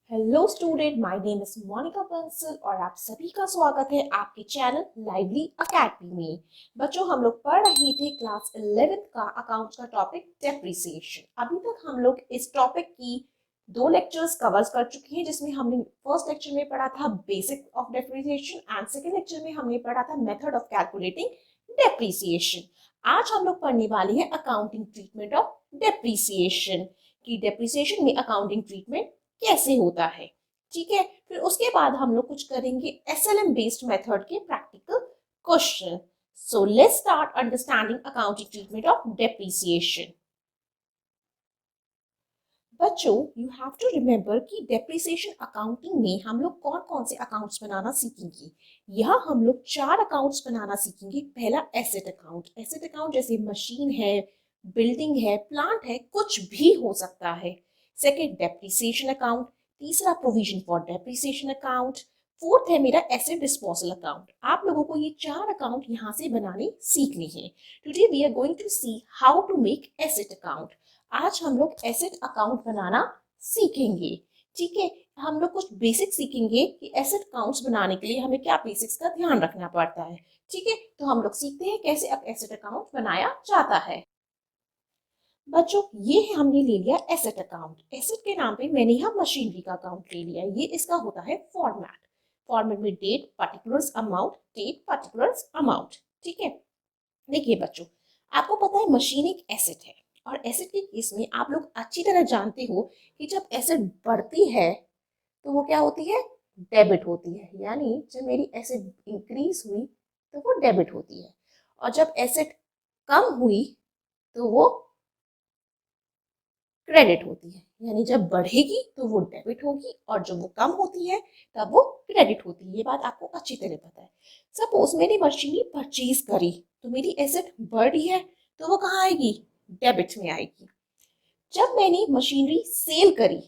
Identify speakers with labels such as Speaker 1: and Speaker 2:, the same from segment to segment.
Speaker 1: Hello student, my name is Monika Bansal और आप सभी का स्वागत है आपके चैनल लाइवली अकेडमी में। बच्चों, हम लोग पढ़ रहे थे क्लास 11th का अकाउंट्स का टॉपिक डेप्रिसिएशन। अभी तक हम लोग इस टॉपिक की दो लेक्चर्स कवर कर चुके हैं, जिसमें हमने फर्स्ट लेक्चर में पढ़ा था basic of depreciation and second lecture में हमने पढ़ा था मेथड ऑफ कैलकुलेटिंग डेप्रिसिएशन। आज हम लोग पढ़ने वाले हैं अकाउंटिंग ट्रीटमेंट ऑफ डेप्रिसिएशन की डेप्रिसिएशन में अकाउंटिंग ट्रीटमेंट कैसे होता है। ठीक है, फिर उसके बाद हम लोग कुछ करेंगे एसएलएम बेस्ड मेथड के practical question. So let's start understanding accounting treatment of depreciation. बच्चों, यू हैव टू रिमेम्बर कि डेप्रिसिएशन अकाउंटिंग में हम लोग कौन कौन से अकाउंट्स बनाना सीखेंगे। यहाँ हम लोग 4 अकाउंट्स बनाना सीखेंगे। पहला एसेट अकाउंट। एसेट अकाउंट जैसे मशीन है, बिल्डिंग है, प्लांट है, कुछ भी हो सकता है। Second depreciation account. तीसरा provision for depreciation account. Fourth है मेरा एसेट डिस्पोजल अकाउंट। आप लोगों को ये 4 अकाउंट यहाँ से बनाने सीखने हैं। Today we are going to see how to make asset account. आज हम लोग एसेट अकाउंट बनाना सीखेंगे। ठीक है, हम लोग कुछ बेसिक सीखेंगे कि एसेट अकाउंट्स बनाने के लिए हमें क्या बेसिक्स का ध्यान रखना पड़ता है। ठीक है, तो हम लोग सीखते हैं कैसे अब एसेट अकाउंट बनाया जाता है। बच्चों, ये है हमने ले लिया एसेट अकाउंट। एसेट के नाम पे मैंने यहाँ मशीनरी का अकाउंट ले लिया। ये इसका होता है फॉर्मेट। फॉर्मेट में date particulars amount, date particulars amount. ठीक है, देखिए बच्चों, आपको पता है मशीन एक एसेट है और एसेट के केस में आप लोग अच्छी तरह जानते हो कि जब एसेट बढ़ती है तो वो क्या होती है, डेबिट होती है। यानी जब मेरी एसेट इंक्रीज हुई तो वो डेबिट होती है, और जब एसेट कम हुई तो वो क्रेडिट होती है। यानी जब बढ़ेगी तो वो डेबिट होगी और जब वो कम होती है तब वो क्रेडिट होती है। ये बात आपको अच्छी तरह पता है। सपोज मैंने मशीनरी परचेज करी तो मेरी एसेट बढ़ रही है तो वो कहाँ आएगी, डेबिट में आएगी। जब मैंने मशीनरी सेल करी,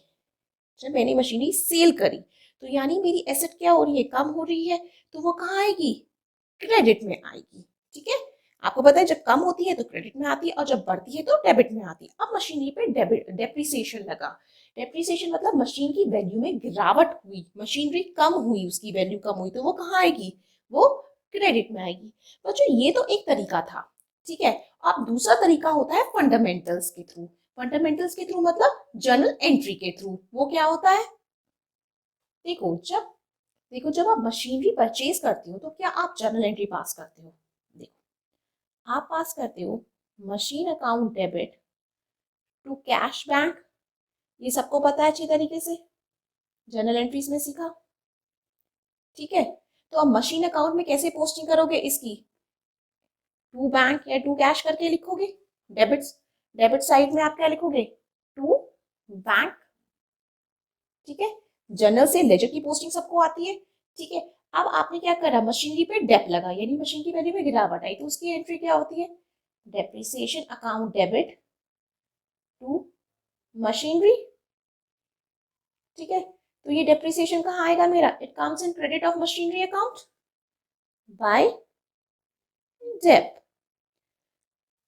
Speaker 1: जब मैंने मशीनरी सेल करी तो यानी मेरी एसेट क्या हो रही है, कम हो रही है, तो वो कहाँ आएगी, क्रेडिट में आएगी। ठीक है, आपको पता है जब कम होती है तो क्रेडिट में आती है और जब बढ़ती है तो डेबिट में आती है। अब मशीनरी पे डेप्रिसिएशन लगा। डेप्रिसिएशन मतलब मशीन की वैल्यू में गिरावट हुई, मशीनरी कम हुई, उसकी वैल्यू कम हुई, तो वो कहाँ आएगी, वो क्रेडिट में आएगी। बच्चों, ये तो एक तरीका था। ठीक है, अब दूसरा तरीका होता है फंडामेंटल्स के थ्रू। फंडामेंटल्स के थ्रू मतलब जर्नल एंट्री के थ्रू। वो क्या होता है, देखो जब आप मशीनरी परचेज करते हो तो क्या आप जर्नल एंट्री पास करते हो। देखो, आप पास करते हो machine account debit to cash bank. ये सबको पता है अच्छी तरीके से, जर्नल एंट्रीज में सीखा। ठीक है, तो अब मशीन अकाउंट में कैसे पोस्टिंग करोगे इसकी, टू बैंक या टू कैश करके लिखोगे। डेबिट डेबिट साइड में आप क्या लिखोगे, टू बैंक। ठीक है, जर्नल से लेजर की पोस्टिंग सबको आती है। ठीक है, अब आपने क्या करा, मशीनरी पे डेप लगा यानी मशीन की वैल्यू में गिरावट आई तो उसकी एंट्री क्या होती है, depreciation account debit to machinery. ठीक है, तो ये डेप्रिसिएशन कहाँ आएगा मेरा, it comes in credit of machinery account by dep.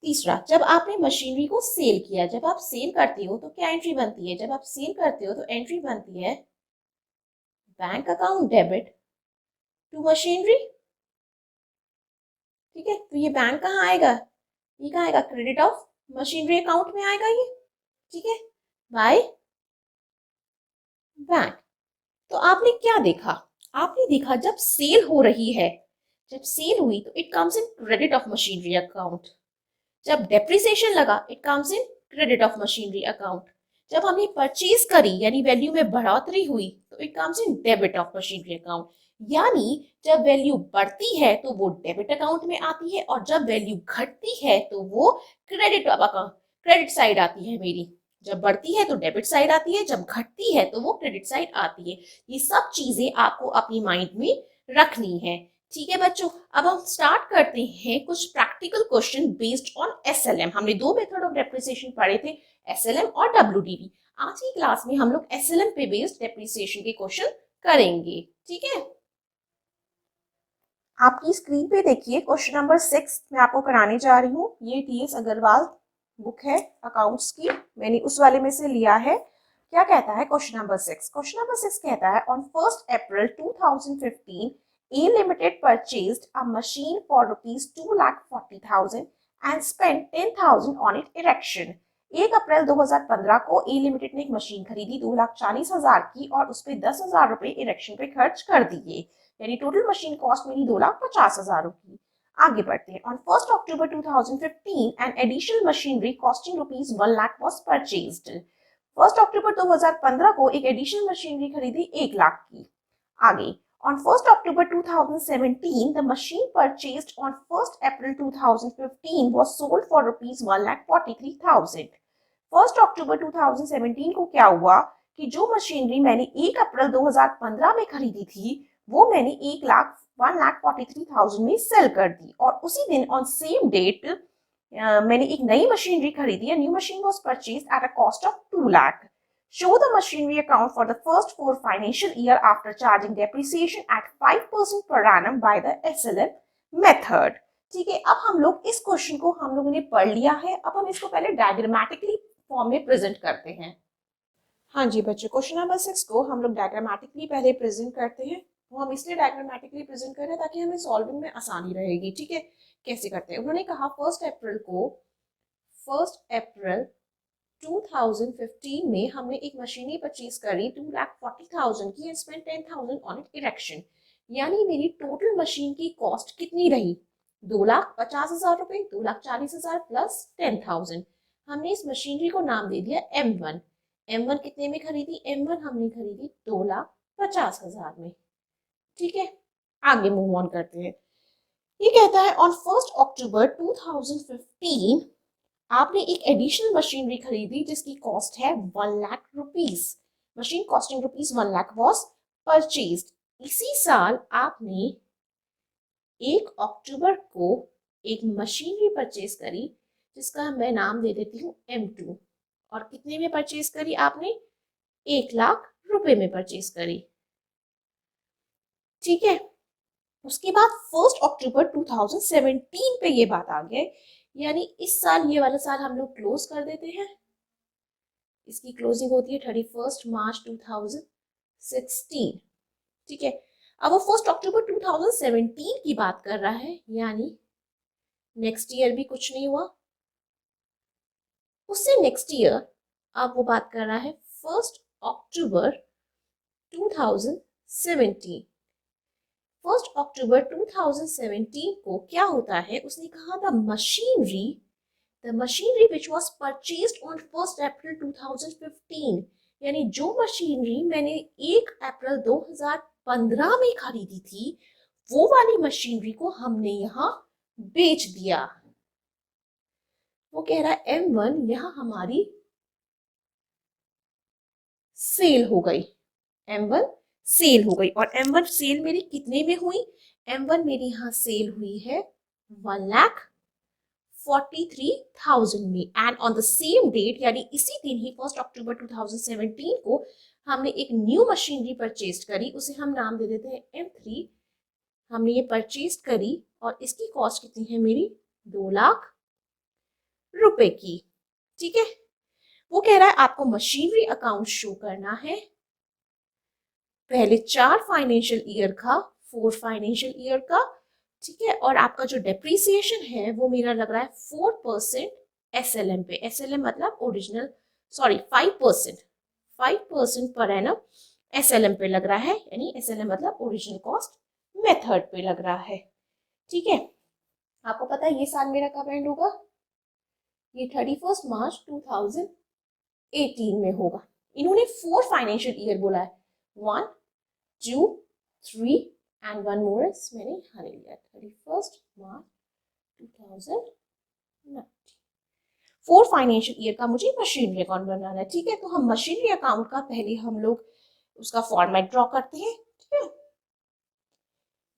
Speaker 1: तीसरा, जब आपने मशीनरी को सेल किया, जब आप सेल करते हो तो क्या एंट्री बनती है, जब आप सेल करते हो तो एंट्री बनती है bank account debit to machinery. ठीक है, तो ये बैंक कहाँ आएगा, ये कहाँ आएगा, क्रेडिट ऑफ मशीनरी अकाउंट में आएगा ये। ठीक है, बाय बैंक। तो आपने क्या देखा, आपने देखा जब सेल हो रही है, जब सेल हुई तो it comes in credit of machinery account. जब डेप्रिसिएशन लगा it comes in credit of machinery account. जब हमने परचेज करी यानी वैल्यू में बढ़ोतरी हुई तो it comes in debit of machinery account. यानी जब वैल्यू बढ़ती है तो वो डेबिट अकाउंट में आती है और जब वैल्यू घटती है तो वो क्रेडिट अकाउंट, क्रेडिट साइड आती है मेरी। जब बढ़ती है तो डेबिट साइड आती है, जब घटती है तो वो क्रेडिट साइड आती है। ये सब चीजें आपको अपनी माइंड में रखनी है। ठीक है बच्चों, अब हम स्टार्ट करते हैं कुछ practical question based on SLM. हमने दो मेथड ऑफ डेप्रिसिएशन पढ़े थे, एसएलएम और डब्ल्यूडीवी। आज की क्लास में हम लोग एसएलएम पे बेस्ड डेप्रिसिएशन के क्वेश्चन करेंगे। ठीक है, आपकी स्क्रीन पे देखिए क्वेश्चन नंबर 6 मैं आपको कराने जा रही हूँ। ये टीएस अग्रवाल बुक है अकाउंट्स की, मैंने उस वाले में से लिया है। क्या कहता है क्वेश्चन नंबर 6? क्वेश्चन नंबर 6 कहता है on 1st April 2015 A Limited purchased a machine for rupees 2,40,000 and spent 10,000 on its erection. 1 अप्रैल 2015 को ए लिमिटेड ने एक मशीन खरीदी 2,40,000 की और उस पर 10,000 रुपए इरेक्शन पे खर्च कर दिए, यानी टोटल मशीन कॉस्ट मेरी 2,50,000 रुपए। आगे बढ़ते हैं। On 1st October 2015 an additional machinery costing rupees 1 lakh was purchased. 1 अक्टूबर 2015 को एक एडिशनल मशीनरी खरीदी 1 लाख की। आगे on 1st October 2017 the machine purchased on 1st April 2015 was sold for rupees 1,43,000। 1 अक्टूबर 2017 को क्या हुआ कि जो मशीनरी मैंने 1 अप्रैल 2015 में खरीदी थी वो मैंने 1,43,000 में सेल कर दी और उसी दिन ऑन सेम डेट मैंने एक नई मशीनरी खरीदी। New machine was purchased at a cost of 2 lakh. Show the machinery account for the first 4 financial year after charging depreciation at 5% per annum by the SLM method। ठीक है, अब हम लोग इस क्वेश्चन को हम लोगों ने पढ़ लिया है। अब हम इसको पहले डायग्रामेटिकली फॉर्म में प्रेजेंट करते हैं। हाँ जी बच्चों, क्वेश्चन नंबर 6 को हम लोग डायग्रामेटिकली पहले प्रेजेंट करते हैं। वो हम इसलिए डायग्रामेटिकली प्रेजेंट कर रहे हैं ताकि हमें सॉल्विंग में आसानी रहेगी। ठीक है, कैसे करते हैं? उन्होंने कहा 1 अप्रैल 2015 में हमने एक मशीनरी परचेज करी 2,40,000 की and spend 10,000 on it erection, यानी मेरी टोटल मशीन की कॉस्ट कितनी रही? 2,50,000 रुपए, 2,40,000 प्लस 10,000। हमने इस मशीनरी को नाम दे दिया M1। M1 कितने में खरीदी? M1 हमने खरीदी 2,50,000 में। ठीक है, आगे मूव ऑन करते हैं। ये कहता है ऑन 1 अक्टूबर 2015 आपने एक एडिशनल मशीनरी खरीदी जिसकी कॉस्ट है 1 lakh rupees. Machine costing rupees 1 lakh was purchased. इसी साल आपने 1 अक्टूबर को एक मशीनरी परचेज करी जिसका मैं नाम दे देती हूँ M2 और कितने में परचेज करी आपने? 1 लाख रुपए में परचेज करी। ठीक है, उसके बाद 1 अक्टूबर 2017 पे ये बात आ गई, यानी इस साल ये वाला साल हम लोग क्लोज कर देते हैं। इसकी क्लोजिंग होती है 31 मार्च 2016। ठीक है, अब वो 1 अक्टूबर 2017 की बात कर रहा है, यानी नेक्स्ट ईयर भी कुछ नहीं हुआ। उससे नेक्स्ट ईयर अब वो बात कर रहा है 1 अक्टूबर 2017। 1 अक्टूबर 2017 को क्या होता है? उसने कहा the machinery which was purchased on 1 अप्रैल 2015, यानी जो मशीनरी मैंने 1 अप्रैल 2015 में खरीदी थी वो वाली मशीनरी को हमने यहाँ बेच दिया। वो कह रहा है M1 यहाँ हमारी सेल हो गई। M1 सेल हो गई और M1 सेल मेरी कितने में हुई? M1 मेरी यहाँ सेल हुई है 1,43,000 में। And on the same date, यानी इसी दिन ही 1 अक्टूबर 2017 को हमने एक न्यू मशीनरी परचेज करी, उसे हम नाम दे देते हैं M3। हमने ये परचेज करी और इसकी कॉस्ट कितनी है मेरी? 2 लाख रुपए की। ठीक है, वो कह रहा है आपको मशीनरी अकाउंट शो करना है पहले 4 फाइनेंशियल ईयर का, 4 फाइनेंशियल ईयर का। ठीक है, और आपका जो डेप्रीसिएशन है वो मेरा लग रहा है 4% SLM पे। SLM मतलब original, sorry 5% per annum SLM पे लग रहा है, यानी SLM मतलब ओरिजिनल कॉस्ट मेथड पे लग रहा है। ठीक है, आपको पता है ये साल मेरा कब एंड होगा? ये 31 मार्च 2018 में होगा। इन्होंने 4 फाइनेंशियल ईयर बोला है, 1, 2, 3 एंड 1 मोर इज मैंने यहाँ ले लिया 31 मार्च 2019। 4 फाइनेंशियल ईयर का मुझे मशीनरी अकाउंट बनाना है। ठीक है, तो हम मशीनरी अकाउंट का पहले हम लोग उसका फॉर्मेट ड्रॉ करते हैं। ठीक है,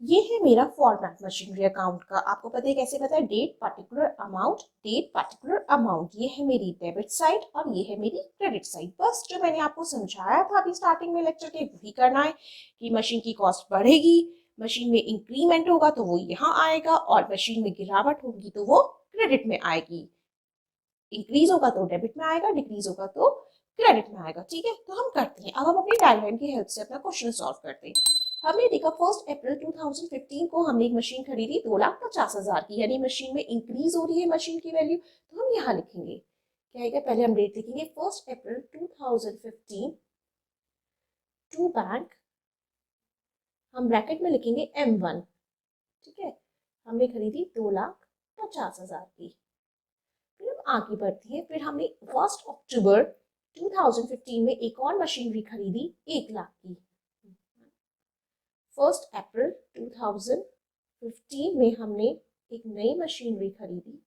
Speaker 1: ये है मेरा फॉर्मेट मशीनरी अकाउंट का। आपको पता है कैसे पता है? Date particular amount, date particular amount. ये है मेरी डेबिट साइड और ये है मेरी क्रेडिट साइड। बस जो मैंने आपको समझाया था अभी स्टार्टिंग में लेक्चर के वही करना है कि मशीन की कॉस्ट बढ़ेगी, मशीन में इंक्रीमेंट होगा तो वो यहाँ आएगा और मशीन में गिरावट होगी तो वो क्रेडिट में आएगी। इंक्रीज होगा तो डेबिट में आएगा, डिक्रीज होगा तो क्रेडिट में आएगा। ठीक है, तो हम करते हैं। अब हम अपनी डायग्राम की हेल्प से अपना क्वेश्चन सॉल्व करते हैं। हमने देखा 1 अप्रैल 2015 को हमने एक मशीन खरीदी 2,50,000 की, यानी मशीन में इंक्रीज हो रही है मशीन की वैल्यू। तो हम यहाँ लिखेंगे क्या आएगा, पहले हम डेट लिखेंगे 1 अप्रैल 2015 टू बैंक, हम ब्रैकेट में लिखेंगे M1। ठीक है, हमने खरीदी 2,50,000 की। फिर हम आगे बढ़ते हैं। फिर हमने 1 अक्टूबर 2015 में एक और मशीनरी खरीदी 1 लाख की। 1 अप्रैल 2015 में हमने एक नई मशीनरी खरीदी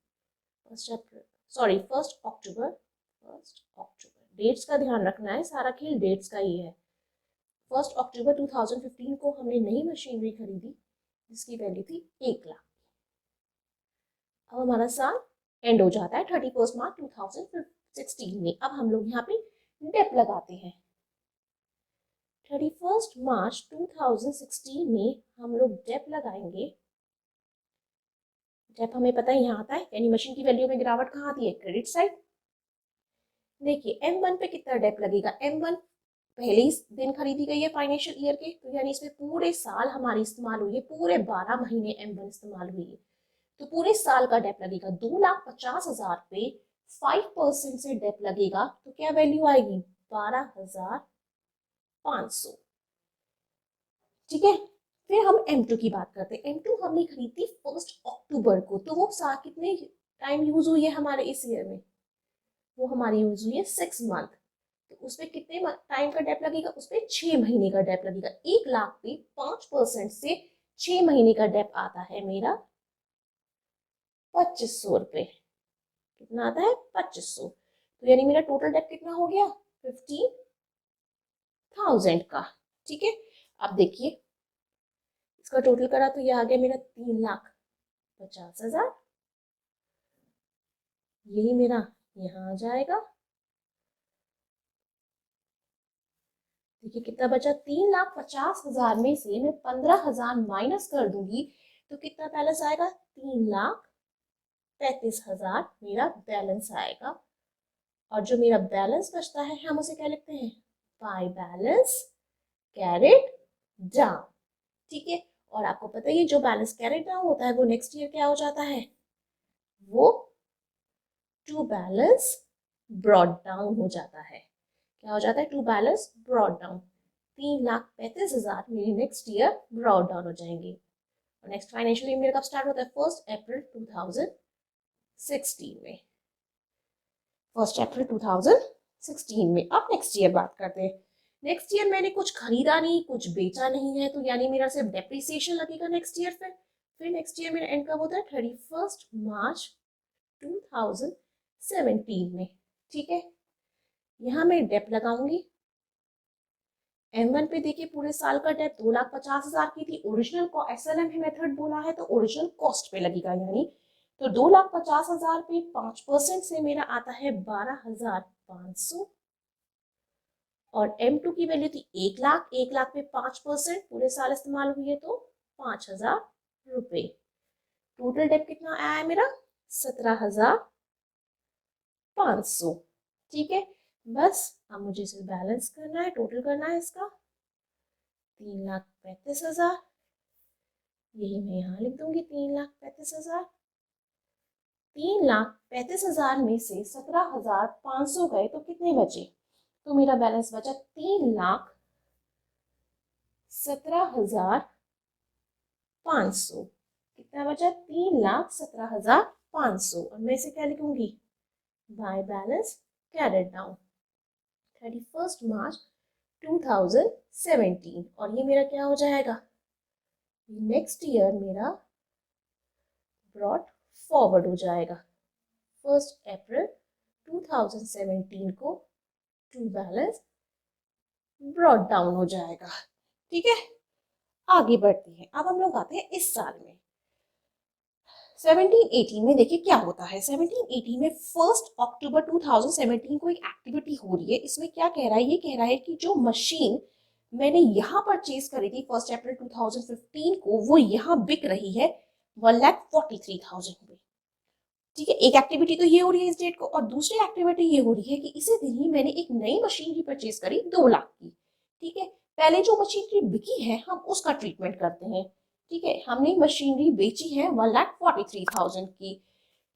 Speaker 1: 1 अक्टूबर। डेट्स का ध्यान रखना है, सारा खेल डेट्स का ही है। 1 अक्टूबर 2015 को हमने नई मशीनरी खरीदी जिसकी वैल्यू थी 1 लाख। अब हमारा साल एंड हो जाता है 31 मार्च 2016 में। अब हम लोग यहाँ पे डेप लगाते हैं। 31 मार्च 2016 में हम लोग डेप लगाएंगे। डेप हमें पता है यहाँ आता है, यानी मशीन की वैल्यू में गिरावट कहाँ आती है, क्रेडिट साइड। देखिए M1 पे कितना डेप लगेगा, M1 पहले ही दिन खरीदी गई है फाइनेंशियल ईयर के, तो यानी इसमें पूरे साल हमारी इस्तेमाल हुई है, पूरे 12 महीने M1 इस्तेमाल हुई है, तो पूरे साल का डेप लगेगा। 2,50,000 पे 5% से डेप लगेगा तो क्या वैल्यू आएगी, 12,500। ठीक है, फिर हम M2 की बात करते हैं। M2 हमने खरीदी 1 अक्टूबर को, तो वो साल कितने टाइम यूज हुई है हमारे इस ईयर में, वो हमारी यूज हुई है 6 मंथ। तो उसपे कितने टाइम का डेप लगेगा, उसपे 6 महीने का डेप लगेगा। 1 लाख पे 5% से 6 महीने का डेप आता है मेरा 2500 रुपए। कितना आता है, 2500। तो यानी मेरा टोटल डेप कितना हो गया, 15,000 का। ठीक है, अब देखिए इसका टोटल करा तो ये आ गया मेरा 3,50,000। यही मेरा यहाँ आ जाएगा। देखिए कितना बचा, 3,50,000 में से मैं 15,000 माइनस कर दूंगी तो कितना बैलेंस आएगा, 3,35,000 मेरा बैलेंस आएगा। और जो मेरा बैलेंस बचता है हम उसे क्या लिखते हैं, बाय बैलेंस कैरिड डाउन। ठीक है, और आपको पता है जो बैलेंस कैरिड डाउन होता है वो नेक्स्ट ईयर क्या हो जाता है, वो टू बैलेंस ब्रॉड डाउन हो जाता है। क्या हो जाता है, टू बैलेंस ब्रॉड डाउन। 3,35,000 मेरे नेक्स्ट ईयर ब्रॉड डाउन हो जाएंगे। और नेक्स्ट फाइनेंशियल ईयर मेरा कब स्टार्ट होता है, 1 अप्रैल 2016 में। 1 अप्रैल 2016 में। अब नेक्स्ट ईयर बात करते हैं। नेक्स्ट ईयर मैंने कुछ खरीदा नहीं, कुछ बेचा नहीं है, तो यानी मेरा सिर्फ डेप्रिसिएशन लगेगा नेक्स्ट ईयर। फिर नेक्स्ट ईयर मेरा एंड कब होता है, 31 मार्च 2017 में। ठीक है, यहाँ मैं डेप लगाऊंगी। M1 पे देखिए पूरे साल का डेप 2,50,000 की थी। ओरिजिनल को SLM मेथड बोला है तो ओरिजिनल कॉस्ट पे लगेगा, यानी तो 2,50,000 पे 5% से मेरा आता है 12,500। और M2 की वैल्यू थी 1 लाख, 1 लाख पे 5% पूरे साल इस्तेमाल हुई है तो 5,000 रुपए। टोटल डेप कितना आया है मेरा, 17,500। ठीक है, बस अब मुझे इसे बैलेंस करना है, टोटल करना है इसका, 3,35,000। यही मैं यहाँ लिख दूंगी 3,35,000। 3,35,000 में से 17,500 गए तो कितने बचे, तो मेरा बैलेंस बचा 3,17,500। कितना बचा, 3,17,500। और मैं इसे क्या लिखूंगी, बाय बैलेंस कैरिड डाउन 31 मार्च 2017। और ये मेरा क्या हो जाएगा, नेक्स्ट ईयर मेरा ब्रॉड फॉरवर्ड हो जाएगा। 1 अप्रैल 2017 को टू बैलेंस ब्रॉड डाउन हो जाएगा। ठीक है, आगे बढ़ते हैं। अब हम लोग आते हैं इस साल में 17-18 में। देखिए क्या होता है 17-18 में 1 अक्टूबर 2017 को एक एक्टिविटी हो रही है। इसमें क्या कह रहा है, ये कह रहा है कि जो मशीन मैंने यहाँ परचेज करी थी 1 अप्रैल 2015 को, वो यहाँ बिक रही है 1,43,000 में। ठीक है, एक एक्टिविटी तो ये हो रही है इस डेट को, और दूसरी एक्टिविटी ये हो रही है कि इसी दिन ही मैंने एक नई मशीनरी परचेज करी 2 लाख की। ठीक है, पहले जो मशीनरी बिकी है हम उसका ट्रीटमेंट करते हैं। ठीक है, हमने मशीनरी बेची है 1,43,000 की।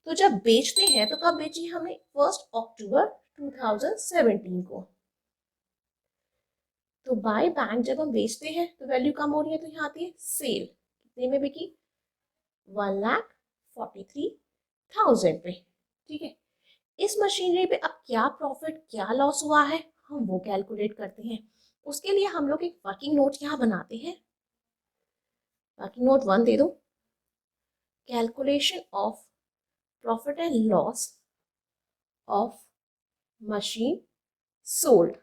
Speaker 1: तो जब बेचते हैं तो कब बेची हमने? 1 अक्टूबर 2017 को। तो बाय बैंक जब हम बेचते हैं तो वैल्यू कम हो रही है, तो यहाँ आती है सेल। कितने में बिकी? 1,43,000 पे। ठीक है, इस मशीनरी पे अब क्या प्रॉफिट क्या लॉस हुआ है हम वो कैलकुलेट करते हैं। उसके लिए हम लोग एक वर्किंग नोट यहाँ बनाते हैं। वर्किंग नोट 1 दे दो। Calculation of profit and loss of machine sold.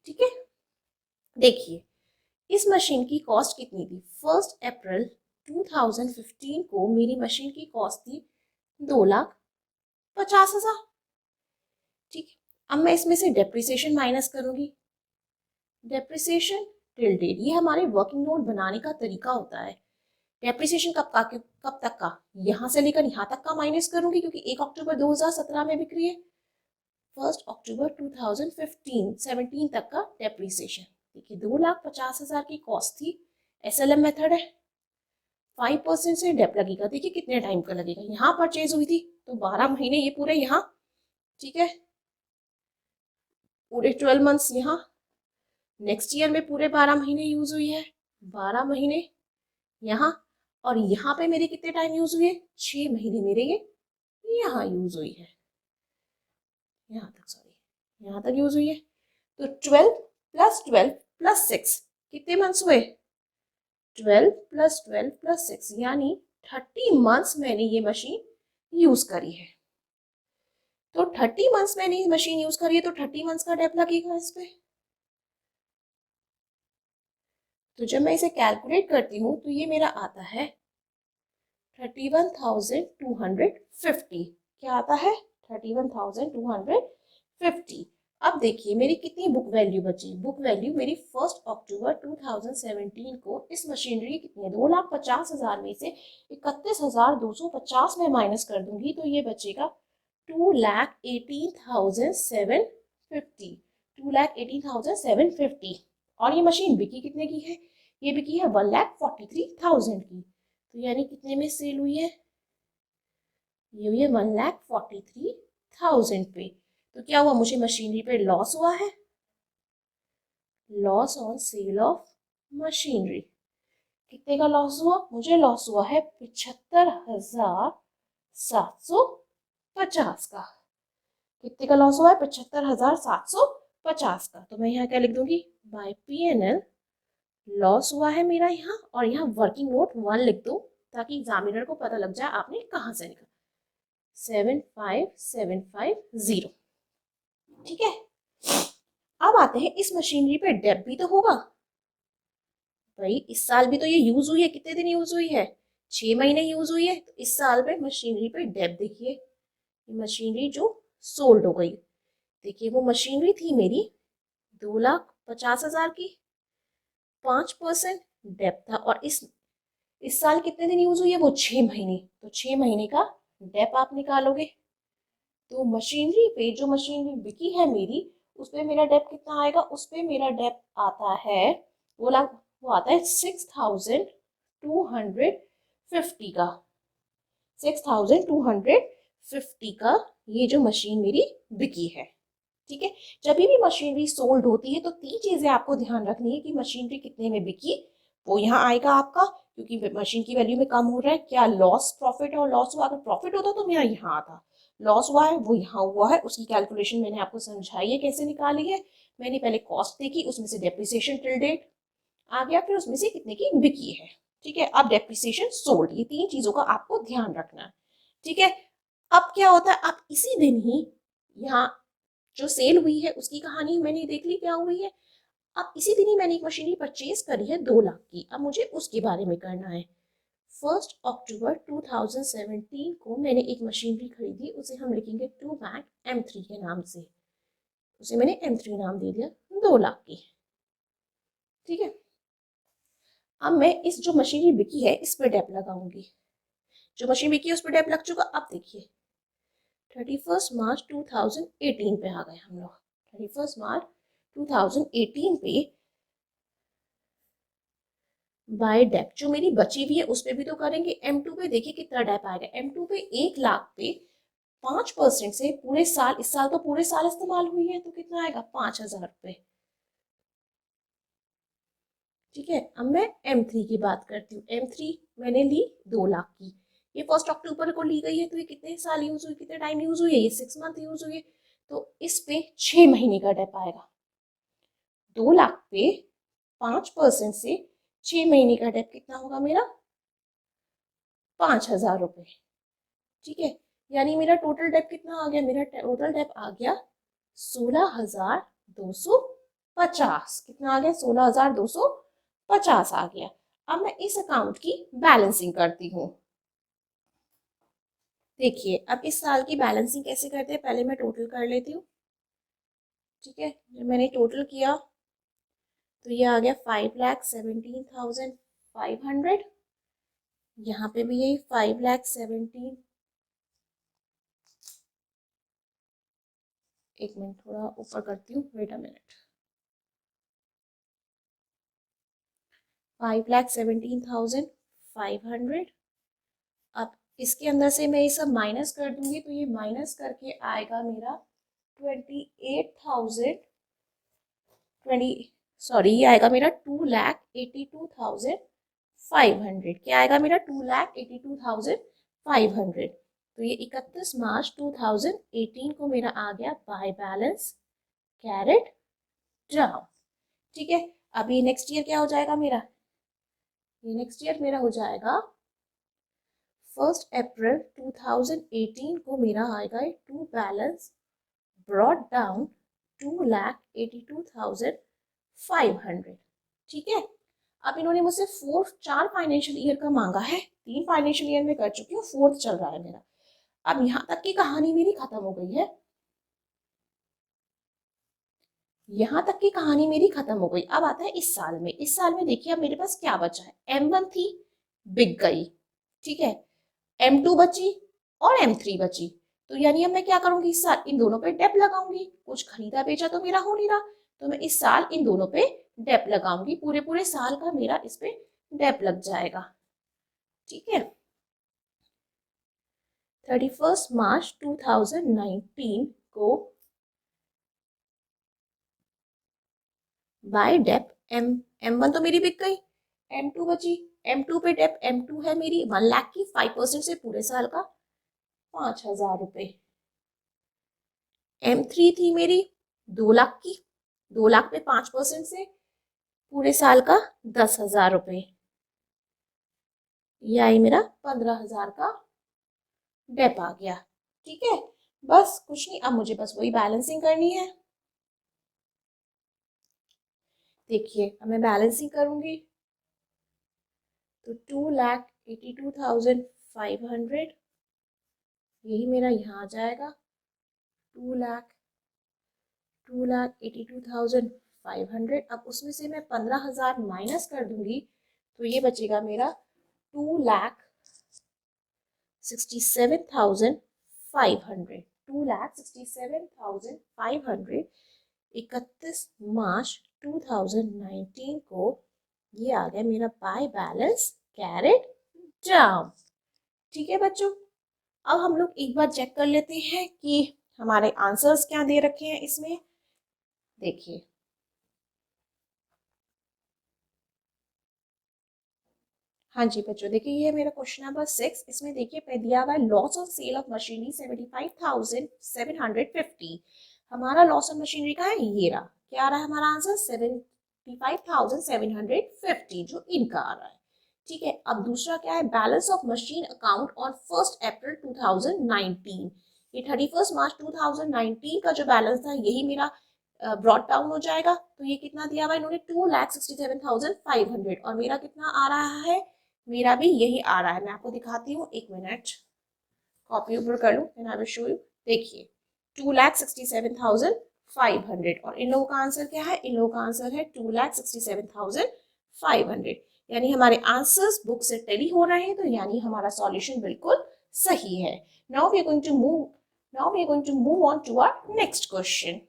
Speaker 1: ठीक है, देखिए इस मशीन की कॉस्ट कितनी थी? 1 अप्रैल 2015 को मेरी मशीन की कॉस्ट थी 2,50,000। ठीक है, अब मैं इसमें से डेप्रिसिएशन माइनस करूंगी। डेप्रिसिएशन टिल डेट, ये हमारे वर्किंग नोट बनाने का तरीका होता है। डेप्रिसिएशन कब तक का? यहाँ से लेकर यहाँ तक का माइनस करूंगी, क्योंकि 1 अक्टूबर 2017 में बिक्री है। 1 अक्टूबर 2017 तक का डेप्रिसिएशन। देखिए 2,50,000 की कॉस्ट थी। SLM मेथड है, 5% से डेप लगेगा। देखिए कितने टाइम का लगेगा। यहाँ परचेज हुई थी तो 12 महीने ये पूरे यहाँ। ठीक है, पूरे 12 मंथ्स यहाँ। नेक्स्ट ईयर में पूरे 12 महीने यूज हुई है, 12 महीने यहाँ। और यहाँ पे मेरे कितने टाइम यूज हुए? 6 महीने मेरे ये यहाँ यूज हुई है। यहाँ तक, सॉरी, यहाँ तक यूज हुई है। तो 12 + 12 + 6 कितने मंथ्स हुए? 12 + 12 + 6 यानी 30 मंथ्स मैंने ये मशीन यूज करी है। तो 30 मंथ्स मैंने ये मशीन यूज करी है, तो 30 मंथ्स का डेप लगेगा इस पे। तो जब मैं इसे कैलकुलेट करती हूँ तो ये मेरा आता है 31,250। क्या आता है? 31,250। अब देखिए मेरी कितनी बुक वैल्यू बची। बुक वैल्यू मेरी 1 अक्टूबर 2017 को इस मशीनरी कितनी है? 2,50,000 में से 31,250 में माइनस कर दूंगी तो ये बचेगा 2,18,750। 2,18,750। और ये मशीन बिकी कितने की है? ये बिकी है 1,43,000 की। तो यानी कितने में सेल हुई है? ये हुई है 1,43,000 पे। तो क्या हुआ? मुझे मशीनरी पे लॉस हुआ है। Loss on sale of machinery. कितने का लॉस हुआ? मुझे लॉस हुआ है 75,750 का। कितने का लॉस हुआ है? 75,750 का। तो मैं यहाँ क्या लिख दूंगी? बाय PNL लॉस हुआ है मेरा यहाँ। और यहाँ वर्किंग नोट 1 लिख दो ताकि एग्जामिनर को पता लग जाए आपने कहाँ से निकाला। 75750। ठीक है, अब आते हैं इस मशीनरी पे डेप भी तो होगा भाई। इस साल भी तो ये यूज हुई है। कितने दिन यूज हुई है? 6 महीने यूज हुई है। तो इस साल में मशीनरी पे डेप देखिए, मशीनरी जो सोल्ड हो गई। देखिए वो मशीनरी थी मेरी 2,50,000 की, 5% डेप था। और इस साल कितने दिन यूज हुई है? वो 6 महीने। तो 6 महीने का डेप आप निकालोगे तो मशीनरी पे जो मशीनरी बिकी है मेरी उस पे मेरा डेप कितना आएगा? उस पे मेरा डेप आता है वो आता है 6,250 का। 6,250 का ये जो मशीन मेरी बिकी है। ठीक है, जब भी मशीनरी सोल्ड होती है तो 3 चीजें आपको ध्यान रखनी है कि मशीनरी कितने में बिकी वो यहाँ आएगा आपका, क्योंकि मशीन की वैल्यू में कम हो रहा है। क्या लॉस प्रॉफिट और लॉस हुआ? अगर प्रॉफिट होता तो मेरा यहाँ आता। लॉस हुआ है वो यहाँ हुआ है। उसकी कैलकुलेशन मैंने आपको समझाई है कैसे निकाली है। मैंने पहले कॉस्ट देखी, उसमें से डेप्रिसिएशन टिल डेट आ गया, फिर उसमें से कितने की बिकी है। ठीक है, अब डेप्रिसिएशन सोल्ड, ये 3 चीजों का आपको ध्यान रखना है। ठीक है, अब क्या होता है? आप इसी दिन ही यहाँ जो सेल हुई है उसकी कहानी मैंने देख ली क्या हुई है। अब इसी दिन ही मैंने एक मशीनरी परचेज करी है 2 लाख की। अब मुझे उसके बारे में करना है। 1 अक्टूबर 2017 को मैंने एक मशीनरी खरीदी, उसे हम लिखेंगे ट्रूमैक M3 के नाम से। उसे मैंने M3 नाम दे दिया 2 लाख की। ठीक है, अब मैं इस जो मशीनरी बिकी है इस पर डेप लगाऊंगी। जो मशीन बिकी है उस पर डेप लग चुका। अब देखिए 31 मार्च 2018 पे आ गए हम लोग। 31 मार्च 2018 पे बाय डेप जो मेरी बची हुई है उस पे भी तो करेंगे। M2 पे देखिए कितना डेप आएगा। M2 पे 1 लाख पे 5% से पूरे साल, इस साल तो पूरे साल इस्तेमाल हुई है तो कितना आएगा 5,000 रुपये। ठीक है, अब मैं M3 की बात करती हूँ। M3 मैंने ली 2 लाख की, ये 1 अक्टूबर को ली गई है तो ये कितने साल यूज हुई, कितने टाइम यूज हुई है, ये 6 मंथ यूज हुई है। तो इस पे 6 महीने का डेप आएगा। 2 लाख पे 5% से 6 महीने का डेप कितना होगा मेरा 5,000 रुपये। ठीक है, यानी मेरा टोटल डेप कितना आ गया, मेरा टोटल डेप आ गया 16,250। कितना आ गया 16,250 आ गया। अब मैं इस अकाउंट की बैलेंसिंग करती हूँ। देखिए अब इस साल की बैलेंसिंग कैसे करते हैं, पहले मैं टोटल कर लेती हूँ। ठीक है, जब मैंने टोटल किया तो ये आ गया 5,17,500। यहाँ पे भी यही 5,17,000। एक मिनट थोड़ा ऊपर करती हूँ, वेट अ मिनट। 5,17,500। अब इसके अंदर से मैं ये सब माइनस कर दूंगी तो ये माइनस करके आएगा मेरा 28,000 सॉरी ये आएगा मेरा 2,82,500। क्या आएगा मेरा 2,82,500। तो ये 31 मार्च 2018 को मेरा आ गया बाय बैलेंस कैरेट डाउन। ठीक है, अभी नेक्स्ट ईयर क्या हो जाएगा मेरा, ये नेक्स्ट ईयर मेरा हो जाएगा 1 अप्रैल 2018 को मेरा आएगा टू बैलेंस ब्रॉट डाउन 2,82,500। ठीक है, अब इन्होंने मुझसे 4 फाइनेंशियल ईयर का मांगा है, 3 फाइनेंशियल ईयर में कर चुकी हूँ, 4th चल रहा है मेरा। अब यहाँ तक की कहानी मेरी खत्म हो गई है, यहाँ तक की कहानी मेरी खत्म हो गई। अब आता है इस साल में। इस साल में देखिए अब मेरे पास क्या बचा है, M1 थी बिक गई। ठीक है, M2 बची और M3 बची। तो यानी अब मैं क्या करूंगी, इस साल इन दोनों पे डेप लगाऊंगी। कुछ खरीदा बेचा तो मेरा हो नहीं रहा, तो मैं इस साल इन दोनों पे डेप लगाऊंगी। पूरे पूरे साल का मेरा इस पे डेप लग जाएगा। ठीक है, 31 मार्च 2019 को बाय डेप M1 तो मेरी बिक गई, M2 बची। M2 पे डेप M2 है मेरी 1 लाख की, 5% से पूरे साल का 5,000 रुपये। M3 थी मेरी 2 लाख की, 2 लाख पे 5% से पूरे साल का 10,000 रुपये। ये आई मेरा 15,000 का डेप आ गया। ठीक है, बस कुछ नहीं, अब मुझे बस वही बैलेंसिंग करनी है। देखिए अब मैं बैलेंसिंग करूंगी तो 2,82,500 यही मेरा यहाँ आ जाएगा। 2,82,500। अब उसमें से मैं 15,000 माइनस कर दूंगी तो ये बचेगा मेरा 2,67,500। 2,67,500 31 मार्च 2019 को ये आ गया मेरा बाय बैलेंस कैरेट डाउन। ठीक है बच्चों, अब हम लोग एक बार चेक कर लेते हैं कि हमारे आंसर्स क्या दे रखे हैं इसमें। देखिए हाँ जी बच्चों, देखिए ये मेरा क्वेश्चन नंबर 6। इसमें देखिए पे दिया हुआ है loss on sale of machinery 75,750। हमारा लॉस ऑन मशीनरी का है ये रहा, क्या आ रहा है हमारा आंसर 75,750 जो इनका आ रहा है। ठीक है, अब दूसरा क्या है, balance of machine account on 1 April 2019। ये 31 मार्च 2019 का जो बैलेंस था यही मेरा ब्रॉट डाउन हो जाएगा। तो ये कितना दिया हुआ इन्होंने 2,67,500 और मेरा कितना आ रहा है, मेरा भी यही आ रहा है। मैं आपको दिखाती हूँ, एक मिनट कॉपी ऊपर कर लूँ and I will show you. देखिए 2,67,500 और इन लोगों का आंसर क्या है, इन लोगों का आंसर है 2,67,500। यानी हमारे आंसर्स बुक से टेली हो रहे हैं, तो यानी हमारा सॉल्यूशन बिल्कुल सही है। Now we are going to move on to our next question.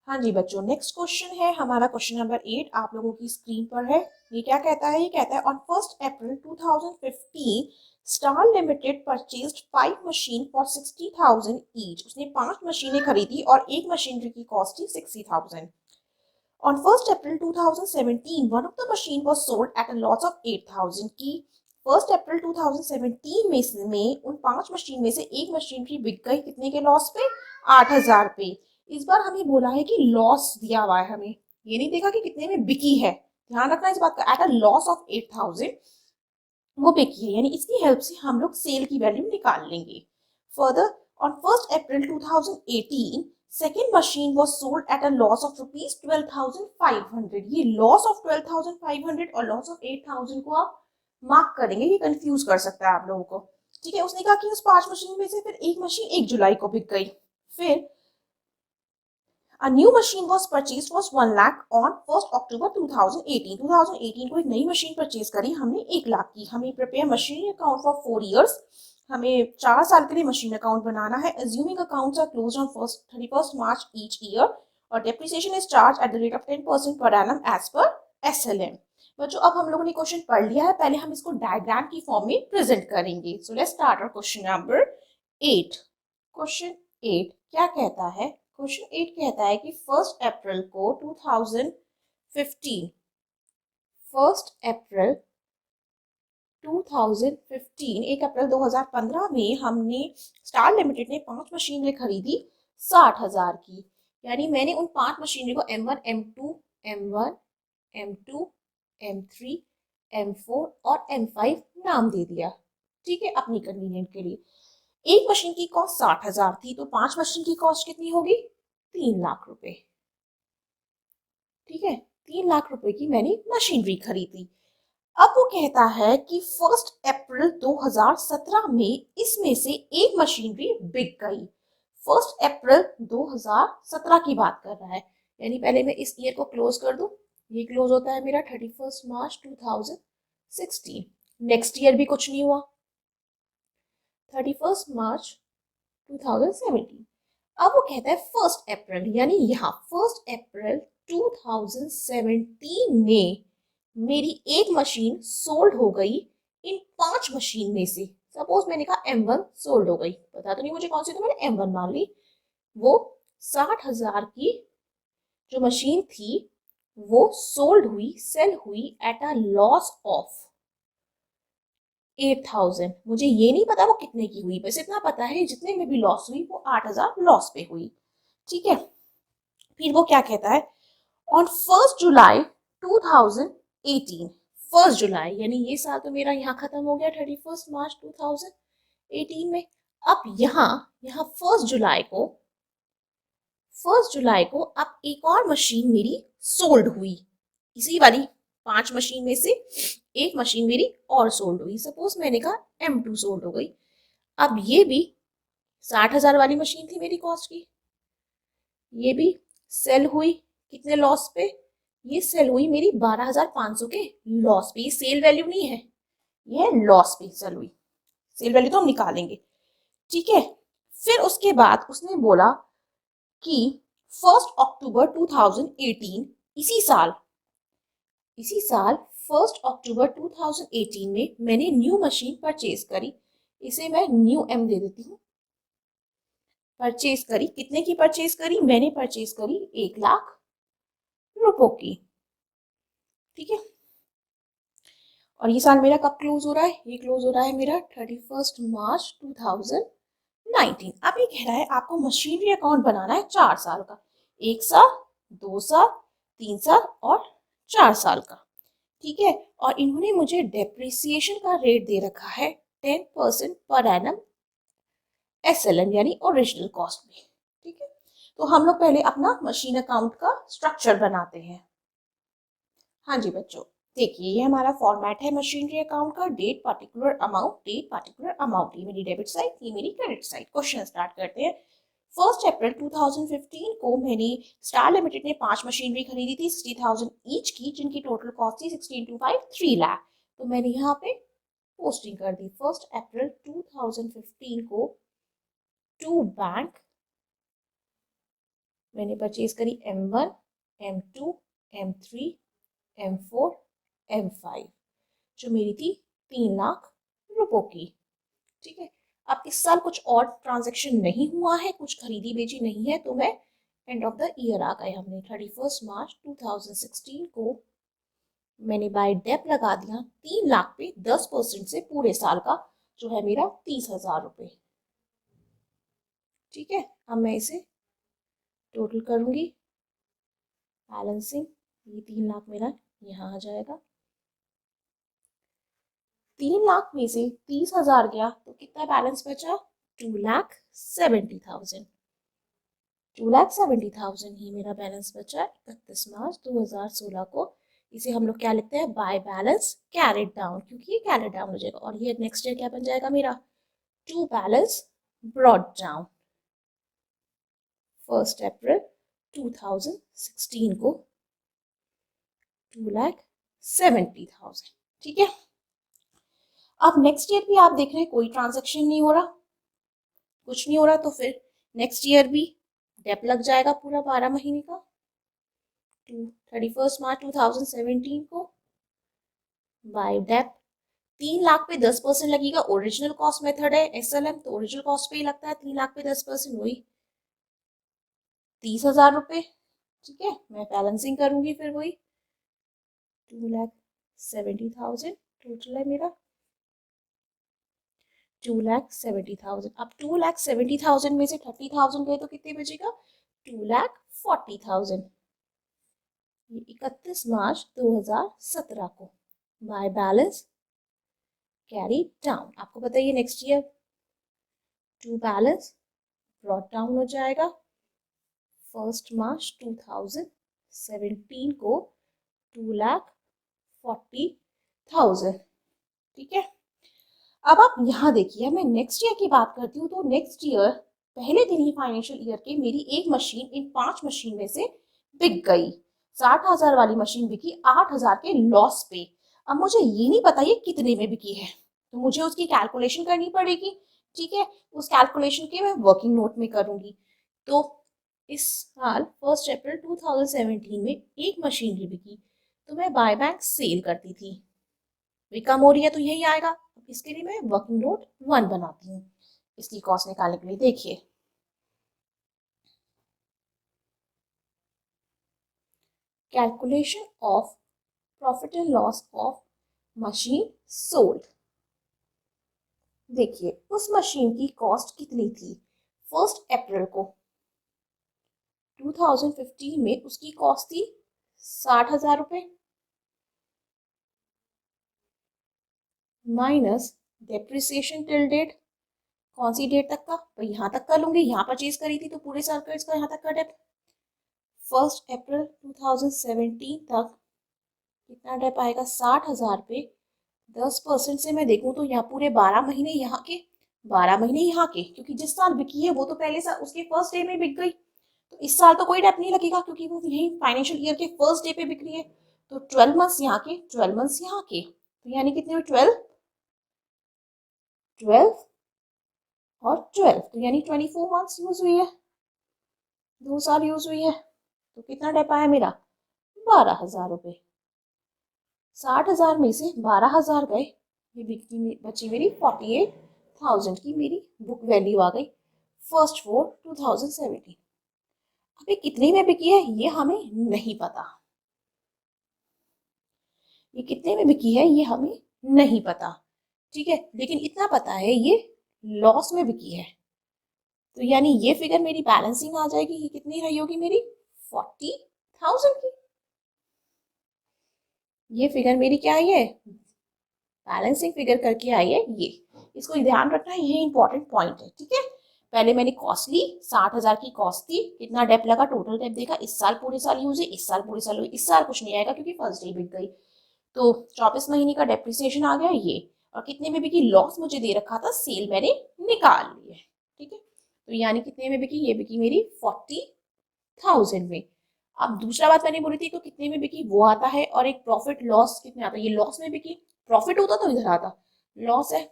Speaker 1: हाँ जी बच्चों, नेक्स्ट क्वेश्चन है हमारा क्वेश्चन नंबर 8, आप लोगों की स्क्रीन पर है। ये क्या कहता है? ये कहता है on 1 April 2015 star limited purchased 5 machine for 60,000 each. उसने 5 मशीनें खरीदी और एक मशीनरी की कॉस्ट थी 60,000। On 1 April 2017, one of the machine was sold at a loss of 8,000 की 1 अप्रैल 2017 में उन 5 मशीन में से एक मशीनरी बिक गई, कितने के लॉस पे? 8,000 पे। इस बार हमें बोला है कि लॉस दिया हुआ है, हमें ये नहीं देखा कि कितने में बिकी है। ध्यान रखना इस बात का, एट अ लॉस ऑफ 8,000 वो बिकी है, यानी इसकी हेल्प से हम लोग सेल की वैल्यू निकाल लेंगे। Further on 1 April 2018 second machine was sold at a loss of rupees 12,500। ये लॉस ऑफ 12,500 और लॉस ऑफ 8,000 को आप मार्क करेंगे, ये कंफ्यूज कर सकता है आप लोगों को। ठीक है, उसने कहा कि उस 5 मशीन में से फिर एक मशीन 1 जुलाई को बिक गई। फिर A new machine was purchased was 1 lakh on 1st October 2018. 2018 को एक नई मशीन परचेज करी हमने 1 लाख की। हमें prepare machine account for 4 years, हमें 4 साल के लिए मशीन अकाउंट बनाना है। Assuming accounts are closed on 31st March each year और depreciation is charged at the rate of 10% per annum as per SLM। बच्चों अब हम लोगों ने क्वेश्चन पढ़ लिया है, पहले हम इसको डायग्राम की फॉर्म में प्रेजेंट करेंगे। So let's start our question number 8। Question 8 क्या कहता है? क्वेश्चन 8 कहता है कि 1 अप्रैल को 2015 1 अप्रैल 2015 में हमने स्टार लिमिटेड ने 5 मशीनें खरीदी 60,000 की। यानी मैंने उन 5 मशीनरी को M1, M2, M2, M3, M4 और M5 नाम दे दिया। ठीक है, अपनी कन्वीनियंट के लिए। एक मशीन की कॉस्ट 60,000 थी, तो 5 मशीन की कॉस्ट कितनी होगी? 3 लाख रुपए। ठीक है, 3 लाख रुपए की मैंने मशीनरी खरीदी। अब वो कहता है कि 1 अप्रैल 2017 में इसमें से एक मशीनरी बिक गई। 1 अप्रैल 2017 की बात कर रहा है, यानी पहले मैं इस ईयर को क्लोज कर दूं। ये क्लोज होता है मेरा 31 मार्च 2016। नेक्स्ट ईयर भी कुछ नहीं हुआ, 31 मार्च 2017। अब वो कहता है 1 अप्रैल, यानी यहाँ 1 अप्रैल 2017 में मेरी एक मशीन सोल्ड हो गई इन 5 मशीन में से। सपोज मैंने कहा M1 सोल्ड हो गई, पता तो नहीं मुझे कौन सी, तो मैंने M1 मान ली। वो 60,000 की जो मशीन थी वो सोल्ड हुई, सेल हुई एट अ लॉस ऑफ 8,000। मुझे ये नहीं पता वो कितने की हुई, बस इतना पता है जितने में भी लॉस हुई वो 8,000 लॉस पे हुई। ठीक है, फिर वो क्या कहता है ऑन 1 जुलाई 2018। 1 जुलाई यानी ये साल तो मेरा यहाँ खत्म हो गया 31 मार्च 2018 में। अब यहाँ 1 जुलाई को अब एक और मशीन मेरी सोल्ड हुई, इसी वाली 5 मशीन में से एक मशीन मेरी और सोल्ड हुई। सपोज मैंने कहा M2 सोल्ड हो गई। अब ये भी 60,000 वाली मशीन थी मेरी कॉस्ट की, ये भी सेल हुई कितने लॉस पे? ये सेल हुई मेरी 12,500 के लॉस पे। ये सेल वैल्यू नहीं है, ये लॉस पे सेल हुई। सेल वैल्यू तो हम निकालेंगे। ठीक है, फिर उसके बाद उसने बोला कि 1 अक्टूबर 2018 इसी साल 1 अक्टूबर 2018 में मैंने न्यू मशीन परचेज करी। इसे मैं न्यू M दे देती हूँ। परचेज करी, कितने की परचेज करी? मैंने परचेज करी 1 लाख रुपयों की। ठीक है, और ये साल मेरा कब क्लोज हो रहा है? ये क्लोज हो रहा है मेरा 31 मार्च 2019। अब ये कह रहा है आपको मशीनरी अकाउंट बनाना है 4 साल का, 1 साल, 2 साल, 3 साल और 4 साल का। ठीक है, और इन्होंने मुझे डेप्रिसिएशन का रेट दे रखा है 10% पर एनम SLM यानी ओरिजिनल कॉस्ट में। ठीक है, तो हम लोग पहले अपना मशीन अकाउंट का स्ट्रक्चर बनाते हैं। हाँ जी बच्चों, देखिए ये हमारा फॉर्मेट है मशीनरी अकाउंट का। Date particular amount, date particular amount, ये मेरी डेबिट साइड, ये मेरी क्रेडिट साइड। क्वेश्चन स्टार्ट करते हैं। 1 अप्रैल 2015 को मैंने स्टार लिमिटेड ने 5 मशीनरी खरीदी थी 60,000 ईच की, जिनकी टोटल कॉस्ट थी 1625 3 लाख। तो मैंने यहाँ पे पोस्टिंग कर दी 1 अप्रैल 2015 को टू बैंक मैंने परचेज करी M1, M2, M3, M4, M5, जो मेरी थी 3 लाख रुपयों की। ठीक है, अब इस साल कुछ और ट्रांजैक्शन नहीं हुआ है, कुछ खरीदी बेची नहीं है, तो मैं एंड ऑफ द ईयर आ गए हमने 31 मार्च 2016 को मैंने बाय डेप लगा दिया 3 लाख पे 10% से पूरे साल का, जो है मेरा 30,000 रुपये। ठीक है, अब मैं इसे टोटल करूंगी बैलेंसिंग, ये 3 लाख मेरा यहाँ आ जाएगा। 3 लाख में से 30,000 गया तो कितना बैलेंस बचा? 2,70,000। 2,70,000 ही मेरा बैलेंस बचा 31 मार्च 2016 को। इसे हम लोग क्या लिखते हैं? बाय बैलेंस कैरिड डाउन, क्योंकि ये कैरिड डाउन हो जाएगा। और ये नेक्स्ट ईयर क्या बन जाएगा मेरा? टू बैलेंस ब्रॉट डाउन 1 अप्रैल 2016 को 2,70,000। ठीक है, अब नेक्स्ट ईयर भी आप देख रहे हैं कोई ट्रांजैक्शन नहीं हो रहा, कुछ नहीं हो रहा, तो फिर नेक्स्ट ईयर भी डेप लग जाएगा पूरा 12 महीने का। 31 मार्च 2017 को बाय डेप 3 लाख पे 10% लगेगा। ओरिजिनल कॉस्ट मेथड है SLM, तो ओरिजिनल कॉस्ट पे ही लगता है 3 लाख पे 10%, वही 30,000 रुपये। ठीक है, मैं बैलेंसिंग करूंगी फिर वही 2,70,000 टोटल है मेरा 2,70,000। अब 2,70,000 में से 30,000 गए तो कितने बचेगा? 2,40,000। ये 31 मार्च 2017 को बाय बैलेंस कैरी डाउन। आपको बताइए next year to balance brought down हो जाएगा 1 मार्च 2017 को 2,40,000। ठीक है, अब आप यहाँ देखिए, मैं नेक्स्ट ईयर की बात करती हूँ तो नेक्स्ट ईयर पहले दिन ही फाइनेंशियल ईयर के मेरी एक मशीन इन 5 मशीन में से बिक गई। 60,000 वाली मशीन बिकी 8,000 के लॉस पे। अब मुझे ये नहीं पता ये कितने में बिकी है, तो मुझे उसकी कैलकुलेशन करनी पड़ेगी। ठीक है, उस कैलकुलेशन के मैं वर्किंग नोट में करूंगी। तो इस साल 1 अप्रैल 2017 में एक मशीनरी बिकी, तो मैं बाय बैंक सेल करती थी। वे कम हो रही है तो यही आएगा। इसके लिए मैं वर्किंग नोट 1 बनाती हूँ इसकी कॉस्ट निकालने के लिए। देखिए, calculation of profit and loss of machine sold. देखिए, उस मशीन की कॉस्ट कितनी थी 1 अप्रैल को 2015 में? उसकी कॉस्ट थी 60,000 रुपये माइनस डेप्रिसिएशन टिल डेट। कौन सी डेट तक का? तो यहाँ तक का लूंगी, यहाँ परचेज करी थी तो पूरे साल का इसका यहाँ तक का डेप। 1 अप्रैल 2017 तक कितना डेप आएगा? 60,000 पे 10% से मैं देखूं तो यहाँ पूरे 12 महीने यहाँ के, 12 महीने यहाँ के, क्योंकि जिस साल बिकी है वो तो पहले साल उसके फर्स्ट डे में बिक गई, तो इस साल तो कोई डेप नहीं लगेगा क्योंकि वो यही फाइनेंशियल ईयर के फर्स्ट डे पे बिक रही है। तो 12 मंथ्स यहाँ के, 12 मंथ्स यहाँ के, तो यानी कितने हुए? 12 और 12, तो यानी 24 मंथ्स यूज हुई है, 2 साल यूज हुई है। तो कितना डेप आया मेरा? 12,000 रुपये। 60,000 में से 12,000 गए, ये बिकी बची मेरी 48,000 की मेरी बुक वैल्यू आ गई 1 4 2017। अभी कितने में बिकी है ये हमें नहीं पता, ये कितने में बिकी है ये हमें नहीं पता। ठीक है, लेकिन इतना पता है ये लॉस में बिकी है, तो यानी ये फिगर मेरी बैलेंसिंग आ जाएगी। ये कितनी रही होगी मेरी? 40,000 की। ये फिगर मेरी क्या आई है? बैलेंसिंग फिगर करके आई है ये। इसको ध्यान रखना है, ये इंपॉर्टेंट पॉइंट है। ठीक है, पहले मैंने कॉस्ट ली, 60,000 की कॉस्ट थी, कितना डेप लगा? टोटल डेप देखा, इस साल पूरे साल यूज है, इस साल पूरे साल, इस साल कुछ नहीं आएगा क्योंकि फर्स्ट डे बिक गई, तो 24 महीने का डेप्रिसिएशन आ गया ये। और कितने में बिकी? लॉस मुझे दे रखा था, सेल मैंने निकाल ली है। ठीक है, तो यानी कितने में बिकी, ये बिकी मेरी 40,000 में। अब दूसरा बात मैंने बोली थी तो कितने में बिकी वो आता है, और एक प्रॉफिट लॉस कितने आता है, ये लॉस में बिकी, प्रॉफिट होता तो इधर आता, लॉस है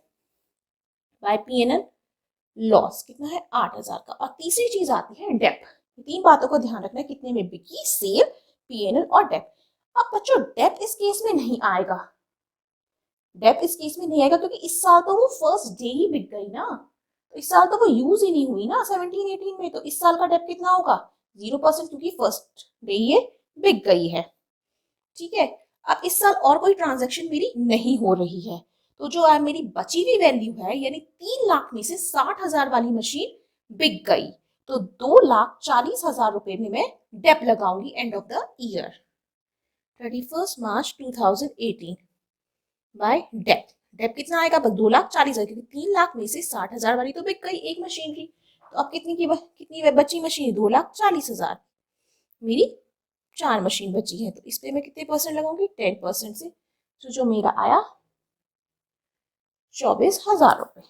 Speaker 1: बाय P&L, लॉस कितना है 8,000 का। और तीसरी चीज आती है डेप। तीन बातों का ध्यान रखना है, कितने में बिकी, सेल, P&L और डेप। अब बच्चों डेप इस केस में नहीं आएगा, डेप इस केस में नहीं आएगा क्योंकि इस साल तो वो फर्स्ट डे ही बिक गई ना, तो इस साल तो वो यूज ही नहीं हुई ना 17-18 में, तो इस साल का डेप कितना होगा 0%, क्योंकि फर्स्ट डे ये बिक गई है। ठीक है, अब इस साल और कोई ट्रांजेक्शन मेरी नहीं हो रही है, तो जो है मेरी बची हुई वैल्यू है, यानी 3 लाख में से 60,000 वाली मशीन बिक गई, तो 2,40,000 रुपए में मैं डेप लगाऊंगी end of the year 31 March 2018 by dep. Dep कितना आएगा, बस 2,40,000, क्योंकि 3 लाख में से 60,000 वाली तो बिक गई एक मशीन की, तो अब कितनी बची मशीन, 2,40,000, मेरी 4 मशीन बची है, तो इस पे मैं कितने परसेंट लगाऊंगी, 10% से, तो जो मेरा आया 24,000 रुपए।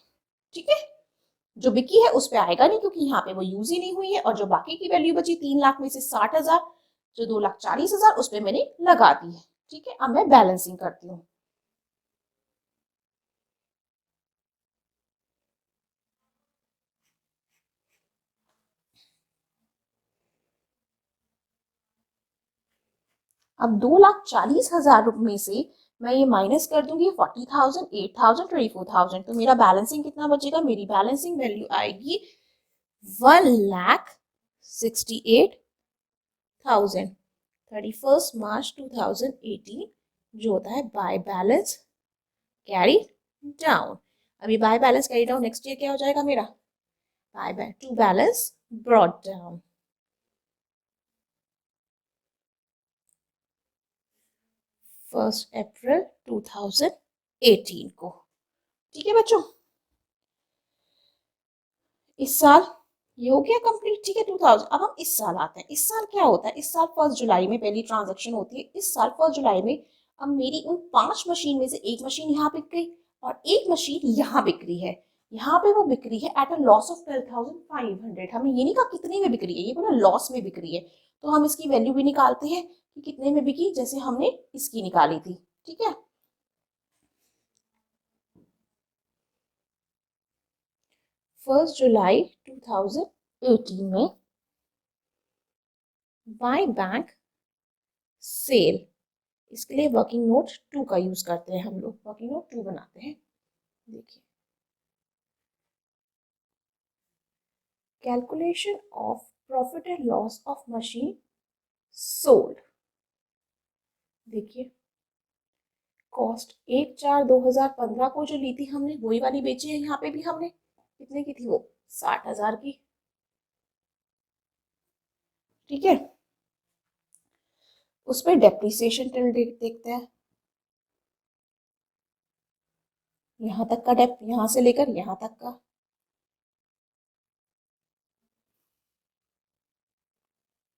Speaker 1: ठीक है, जो बिकी है उस पे आएगा नहीं क्योंकि यहाँ पे वो यूज ही नहीं हुई है, और जो बाकी की वैल्यू बची 3 लाख में से 60,000, जो 2,40,000 उस पे मैंने लगा दी है। ठीक है, अब मैं बैलेंसिंग करती हूँ। अब 2,40,000 में से मैं ये माइनस कर दूंगी 40,000, 8,000, 24,000, तो मेरा बैलेंसिंग कितना बचेगा, मेरी बैलेंसिंग वैल्यू आएगी 1,68,000 31 मार्च 2018, जो होता है बाय बैलेंस कैरी डाउन। अभी by balance carry down next year क्या हो जाएगा मेरा, by two balance brought down 1 April 2018 को। ठीक है बच्चों, इस साल ये हो गया कंप्लीट। ठीक है 2000, अब हम इस साल आते हैं। इस साल क्या होता है, इस साल 1 जुलाई में पहली ट्रांजेक्शन होती है। इस साल 1 जुलाई में अब मेरी उन 5 मशीन में से एक मशीन यहाँ बिक गई और एक मशीन यहाँ बिक रही है। यहाँ पे वो बिक रही है एट अ लॉस ऑफ 12,500। हमें ये नहीं कहा कितने में बिक रही है, ये बोला लॉस में बिक रही है, तो हम इसकी वैल्यू भी निकालते हैं कि कितने में बिकी, जैसे हमने इसकी निकाली थी। ठीक है, 1 जुलाई 2018 में बाय बैंक सेल, इसके लिए वर्किंग नोट 2 का यूज करते हैं हम लोग, वर्किंग नोट 2 बनाते हैं। देखिए, calculation of profit and loss of machine sold. देखिए, कॉस्ट 1/4/2015 को जो ली थी हमने वही वाली बेची है। यहाँ पे भी हमने कितने की थी वो, 60,000 की। ठीक है, उस पर डेप्रिसिएशन टिल डेट देखते हैं। यहाँ तक का डेप, यहाँ से लेकर यहाँ तक का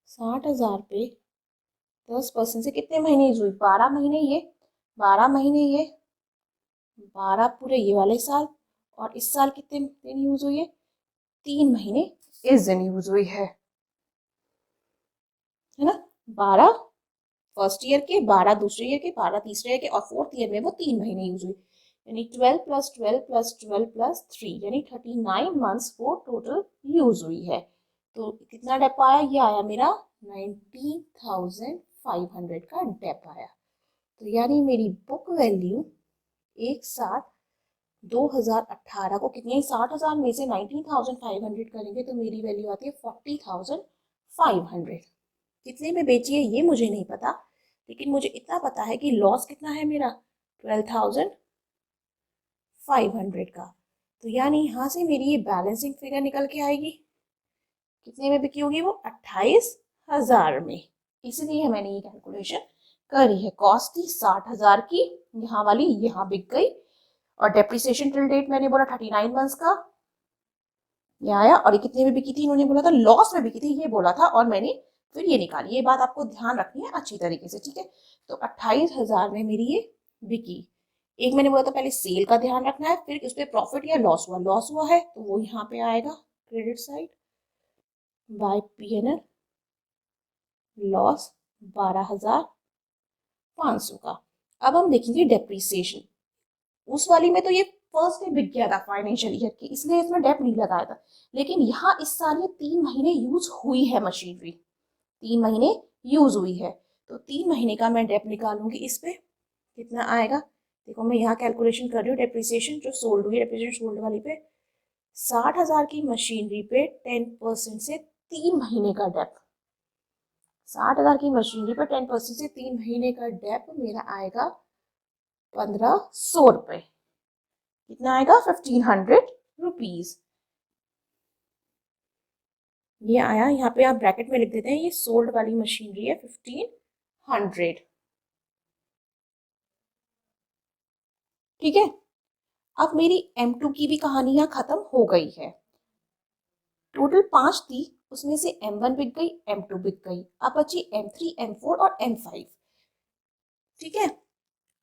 Speaker 1: 60,000 पे 10% से कितने महीने यूज हुई, 12 महीने ये, 12 महीने ये, 12 पूरे ये वाले साल, और इस साल कितने दिन यूज हुई है, 3 महीने इस दिन यूज हुई है ना। 12 फर्स्ट ईयर के, 12 दूसरे ईयर के, 12 तीसरे ईयर के, और फोर्थ ईयर में वो 3 महीने यूज हुई, यानी 12 + 12 + 12 + 3, यानी 39 मंथ्स वो टोटल यूज हुई है। तो कितना डेप आया, ये आया मेरा 19,500 का डेप आया। तो यानी मेरी बुक वैल्यू एक साथ 2018 को कितने, 60,000 में से 19,500 करेंगे तो मेरी वैल्यू आती है 40,500। कितने में बेची है ये मुझे नहीं पता, लेकिन मुझे इतना पता है कि लॉस कितना है मेरा, 12,500 का। तो यानी यहाँ से मेरी ये बैलेंसिंग फिगर निकल के आएगी, कितने में बिकी होगी वो, 28,000 में। इसलिए मैंने ये कैलकुलेशन करी है। कॉस्ट थी 60,000 की, यहाँ वाली यहाँ बिक गई, और डेप्रिसिएशन टिल डेट मैंने बोला 39 मंथ्स का, ये आया। और ये कितने में बिकी थी, इन्होंने बोला था लॉस में बिकी थी, ये बोला था, और मैंने फिर ये निकाली। ये बात आपको ध्यान रखनी है अच्छी तरीके से। ठीक है, तो 28,000 में मेरी ये बिकी। एक मैंने बोला था पहले सेल का ध्यान रखना है, फिर उस पर प्रॉफिट या लॉस हुआ, लॉस हुआ है तो वो यहाँ पे आएगा credit side by PNL loss 12,500 का। अब हम देखेंगे डेप्रीसिएशन। उस वाली में तो ये फर्स्ट डे बिक गया था फाइनेंशियल ईयर की, इसलिए इसमें डेप नहीं लगाया था। लेकिन यहाँ इस साल ये 3 महीने यूज हुई है मशीनरी, 3 महीने यूज हुई है, तो 3 महीने का मैं डेप निकालूंगी। इस पे कितना आएगा, देखो मैं यहाँ कैलकुलेशन कर रही हूँ डेप्रिसिएशन जो सोल्ड हुई है, डेप्रिसिएशन सोल्ड वाली पे 60,000 की मशीनरी पे 10% से 3 महीने का डेप, 60,000 की मशीनरी पे 10% से 3 महीने का डेप मेरा आएगा 1,500 रुपए। कितना आएगा 1,500 रुपीज। ये आया, यहाँ पे आप ब्रैकेट में लिख देते हैं ये सोल्ड वाली मशीनरी है 1,500। ठीक है, अब मेरी M2 की भी कहानी यहाँ खत्म हो गई है। टोटल 5 थी, उसमें से M1 बिक गई, M2 बिक गई, अब बची M3, M4 और M5। ठीक है,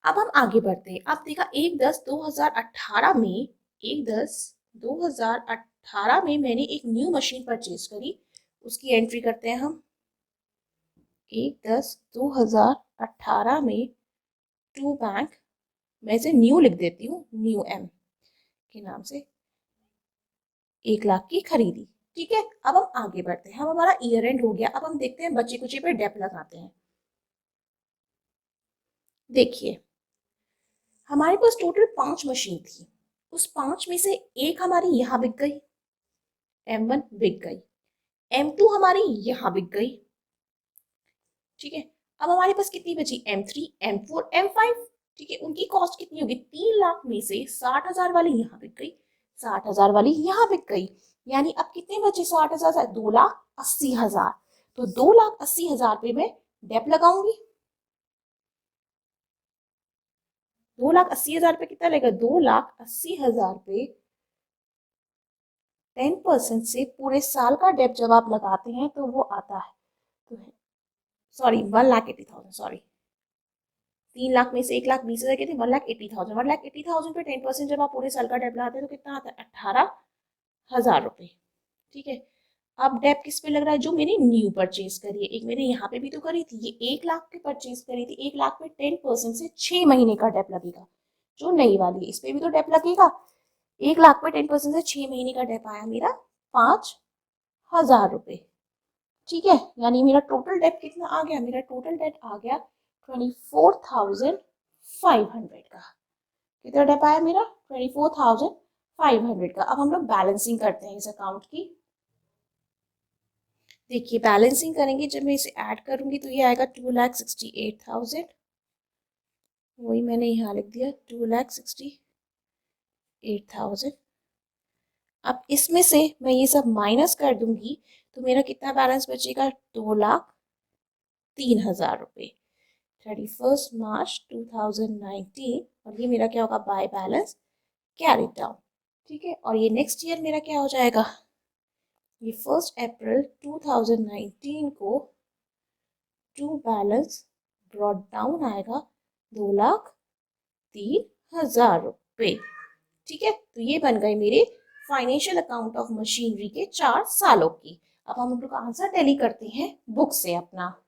Speaker 1: अब हम आगे बढ़ते हैं। अब देखा 1/10/2018 में, 1/10/2018 में मैंने एक न्यू मशीन परचेज करी, उसकी एंट्री करते हैं हम। 1/10/2018 में टू बैंक, मैं इसे न्यू लिख देती हूँ, न्यू M के नाम से 1 लाख की खरीदी। ठीक है, अब हम आगे बढ़ते हैं। हम हमारा ईयर एंड हो गया, अब हम देखते हैं बचे कुचे पे डेप लगाते हैं। देखिए हमारे पास टोटल 5 मशीन थी, उस 5 में से एक हमारी यहाँ बिक गई, M1 बिक गई, M2 हमारी यहाँ बिक गई। ठीक है, अब हमारे पास कितनी बची, M3, M4, M5। ठीक है, उनकी कॉस्ट कितनी होगी, 3 लाख में से 60,000 वाली यहाँ बिक गई, 60,000 वाली यहाँ बिक गई, यानी अब कितने बचे 60,000 से 2,80,000। तो 2,80,000 पे मैं डेप लगाऊंगी। 2,80,000 पे कितना लगेगा, 2,80,000 पे 10% से पूरे साल का डेप जब आप लगाते हैं तो वो आता है, तो सॉरी 1,80,000, सॉरी 3 लाख में से 1,20,000 के थे, 1,80,000, 1,80,000 पे 10% जब आप पूरे साल का डेप लगाते हैं तो कितना आता है, 18,000 रुपए। ठीक है, अब डेप किस पे लग रहा है, जो मैंने न्यू परचेज करी है, एक मैंने यहाँ पे भी तो करी थी, ये 1 लाख की परचेज करी थी, 1 लाख में 10% से 6 महीने का डेप लगेगा, जो नई वाली है इस पे भी तो डेप लगेगा। 1 लाख में 10% से 6 महीने का डेप आया मेरा 5,000 रुपए। ठीक है, यानी मेरा टोटल डेप कितना आ गया, मेरा टोटल डेप आ गया 24,500 का। कितना डेप आया मेरा, 24,500 का। अब हम लोग बैलेंसिंग करते हैं इस अकाउंट की। देखिए बैलेंसिंग करेंगे, जब मैं इसे ऐड करूंगी तो ये आएगा 2,68,000, वही मैंने यहाँ लिख दिया 2,68,000। अब इसमें से मैं ये सब माइनस कर दूंगी तो मेरा कितना बैलेंस बचेगा, 2,03,000 रुपये 31 मार्च 2019। और ये मेरा क्या होगा, बाय बैलेंस कैरी डाउन। ठीक है, और ये नेक्स्ट ईयर मेरा क्या हो जाएगा, ये 1 अप्रैल 2019 को टू बैलेंस ब्रॉट डाउन आएगा 2,03,000 रुपये। ठीक है, तो ये बन गए मेरे फाइनेंशियल अकाउंट ऑफ मशीनरी के 4 सालों की। अब हम लोग आंसर टैली करते हैं बुक से अपना।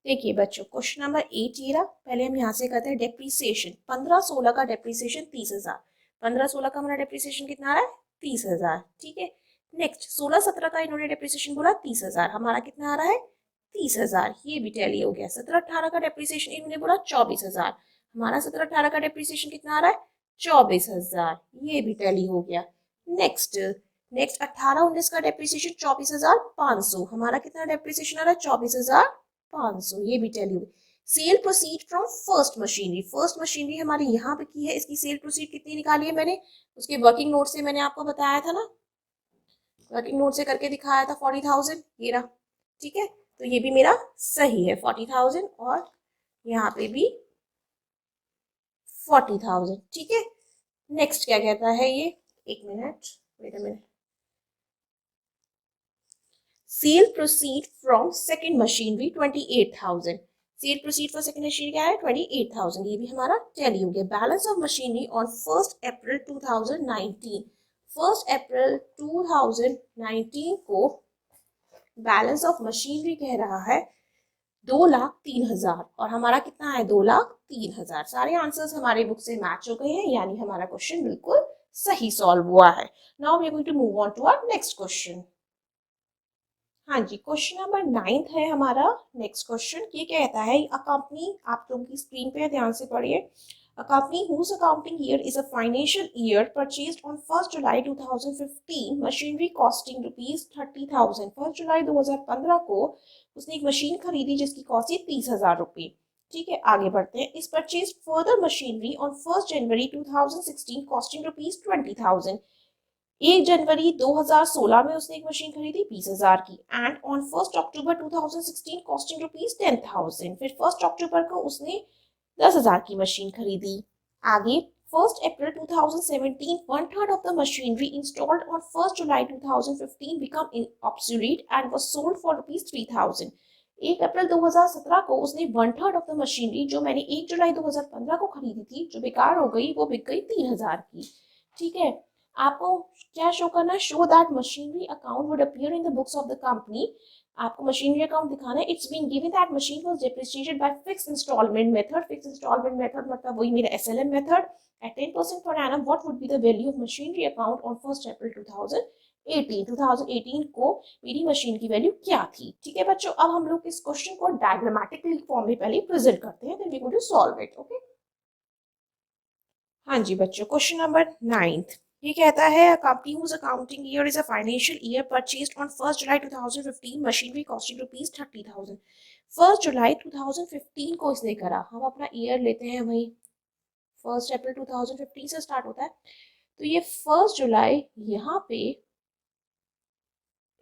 Speaker 1: देखिए बच्चों क्वेश्चन नंबर 8 ये रहा, पहले हम यहाँ से करते हैं डेप्रीसिएशन। 15-16 का डेप्रीसिएशन 30,000, 15-16 का हमारा डेप्रीसिएशन कितना आ रहा है, 30,000। ठीक है, नेक्स्ट 16-17 का इन्होंने डेप्रीसिएशन बोला 30,000, हमारा कितना आ रहा है 30,000, ये भी टैली हो गया। 17-18 का डेप्रीसिएशन इन्होंने बोला 24,000, हमारा 17-18 का डेप्रीसिएशन कितना आ रहा है 24,000, ये भी टैली हो गया। नेक्स्ट 18-19 का डेप्रीसिएशन 24,500, हमारा कितना डेप्रीसिएशन आ रहा है 24,500, ये भी टैली हो गई। Cell proceed from first machinery, first machinery हमारी यहाँ पे की है, इसकी सेल प्रोसीड कितनी निकाली है मैंने, उसके वर्किंग नोट से मैंने आपको बताया था ना, वर्किंग नोट से करके दिखाया था 40,000, ये रहा। ठीक है, तो ये भी मेरा सही है 40,000, और यहाँ पे भी 40,000। ठीक है, नेक्स्ट क्या कहता है ये, एक minute, wait a minute. Sale proceed from second machinery 28,000, sale proceed for second machinery क्या है 28,000, ये भी हमारा टैली हो गया। Balance of machinery on 1 April 2019, 1 April 2019 को बैलेंस ऑफ मशीनरी कह रहा है 2,03,000 और हमारा कितना है 2,03,000। सारे आंसर्स हमारे बुक से मैच हो गए हैं, यानी हमारा क्वेश्चन बिल्कुल सही सॉल्व हुआ है। Now we are going to move on to our next question. हाँ जी, क्वेश्चन नंबर 9 है हमारा नेक्स्ट क्वेश्चन। ये कहता है अ कंपनी, आप लोगों की स्क्रीन पे ध्यान से पढ़िए। A company whose accounting year is a financial year purchased on 1st July 2015 machinery costing rupees 30,000। 1 जुलाई 2015 को उसने एक मशीन खरीदी जिसकी कॉस्ट थी 30,000 रुपये। ठीक है, आगे बढ़ते हैं। इस purchase further machinery on 1st January 2016 costing rupees 20,000। 1 जनवरी 2016 में उसने एक मशीन खरीदी 20,000 की and on 1 October 2016 costing rupees 10,000। फिर 1 अक्टूबर को उसने 10,000 की मशीन खरीदी। आगे 1 अप्रैल 2017 1/3 of the machinery installed on 1 July 2015 become obsolete and was sold for rupees 3,000। 1 अप्रैल 2017 को उसने 1/3 of the machinery जो मैंने 1 जुलाई 2015 को खरीदी थी, जो बेकार हो गई, वो बिक गई 3,000 की। ठीक है, आपको क्या शो करना है? Show that machinery account would appear in the books of the company. आपको मशीनरी अकाउंट दिखाना है। It's been given that machine was depreciated by fixed instalment method. Fixed instalment method मतलब वही मेरा SLM method at 10% per annum. What would be the value of machinery account on 1 April 2018 को मेरी machine की value क्या थी? ठीक है बच्चों, अब हम लोग इस क्वेश्चन को डायग्रामेटिकली फॉर्म में पहले प्रेजेंट करते हैं, then we going to solve it. Okay, हाँ जी बच्चों, क्वेश्चन नंबर 9 ये कहता है a company whose accounting year is a financial year purchased on 1 July 2015 machinery costing rupees 30,000। 1 जुलाई 2015 को इसने करा। हम अपना ईयर लेते हैं वही 1 अप्रैल 2015 से स्टार्ट होता है, तो ये 1 जुलाई यहाँ पे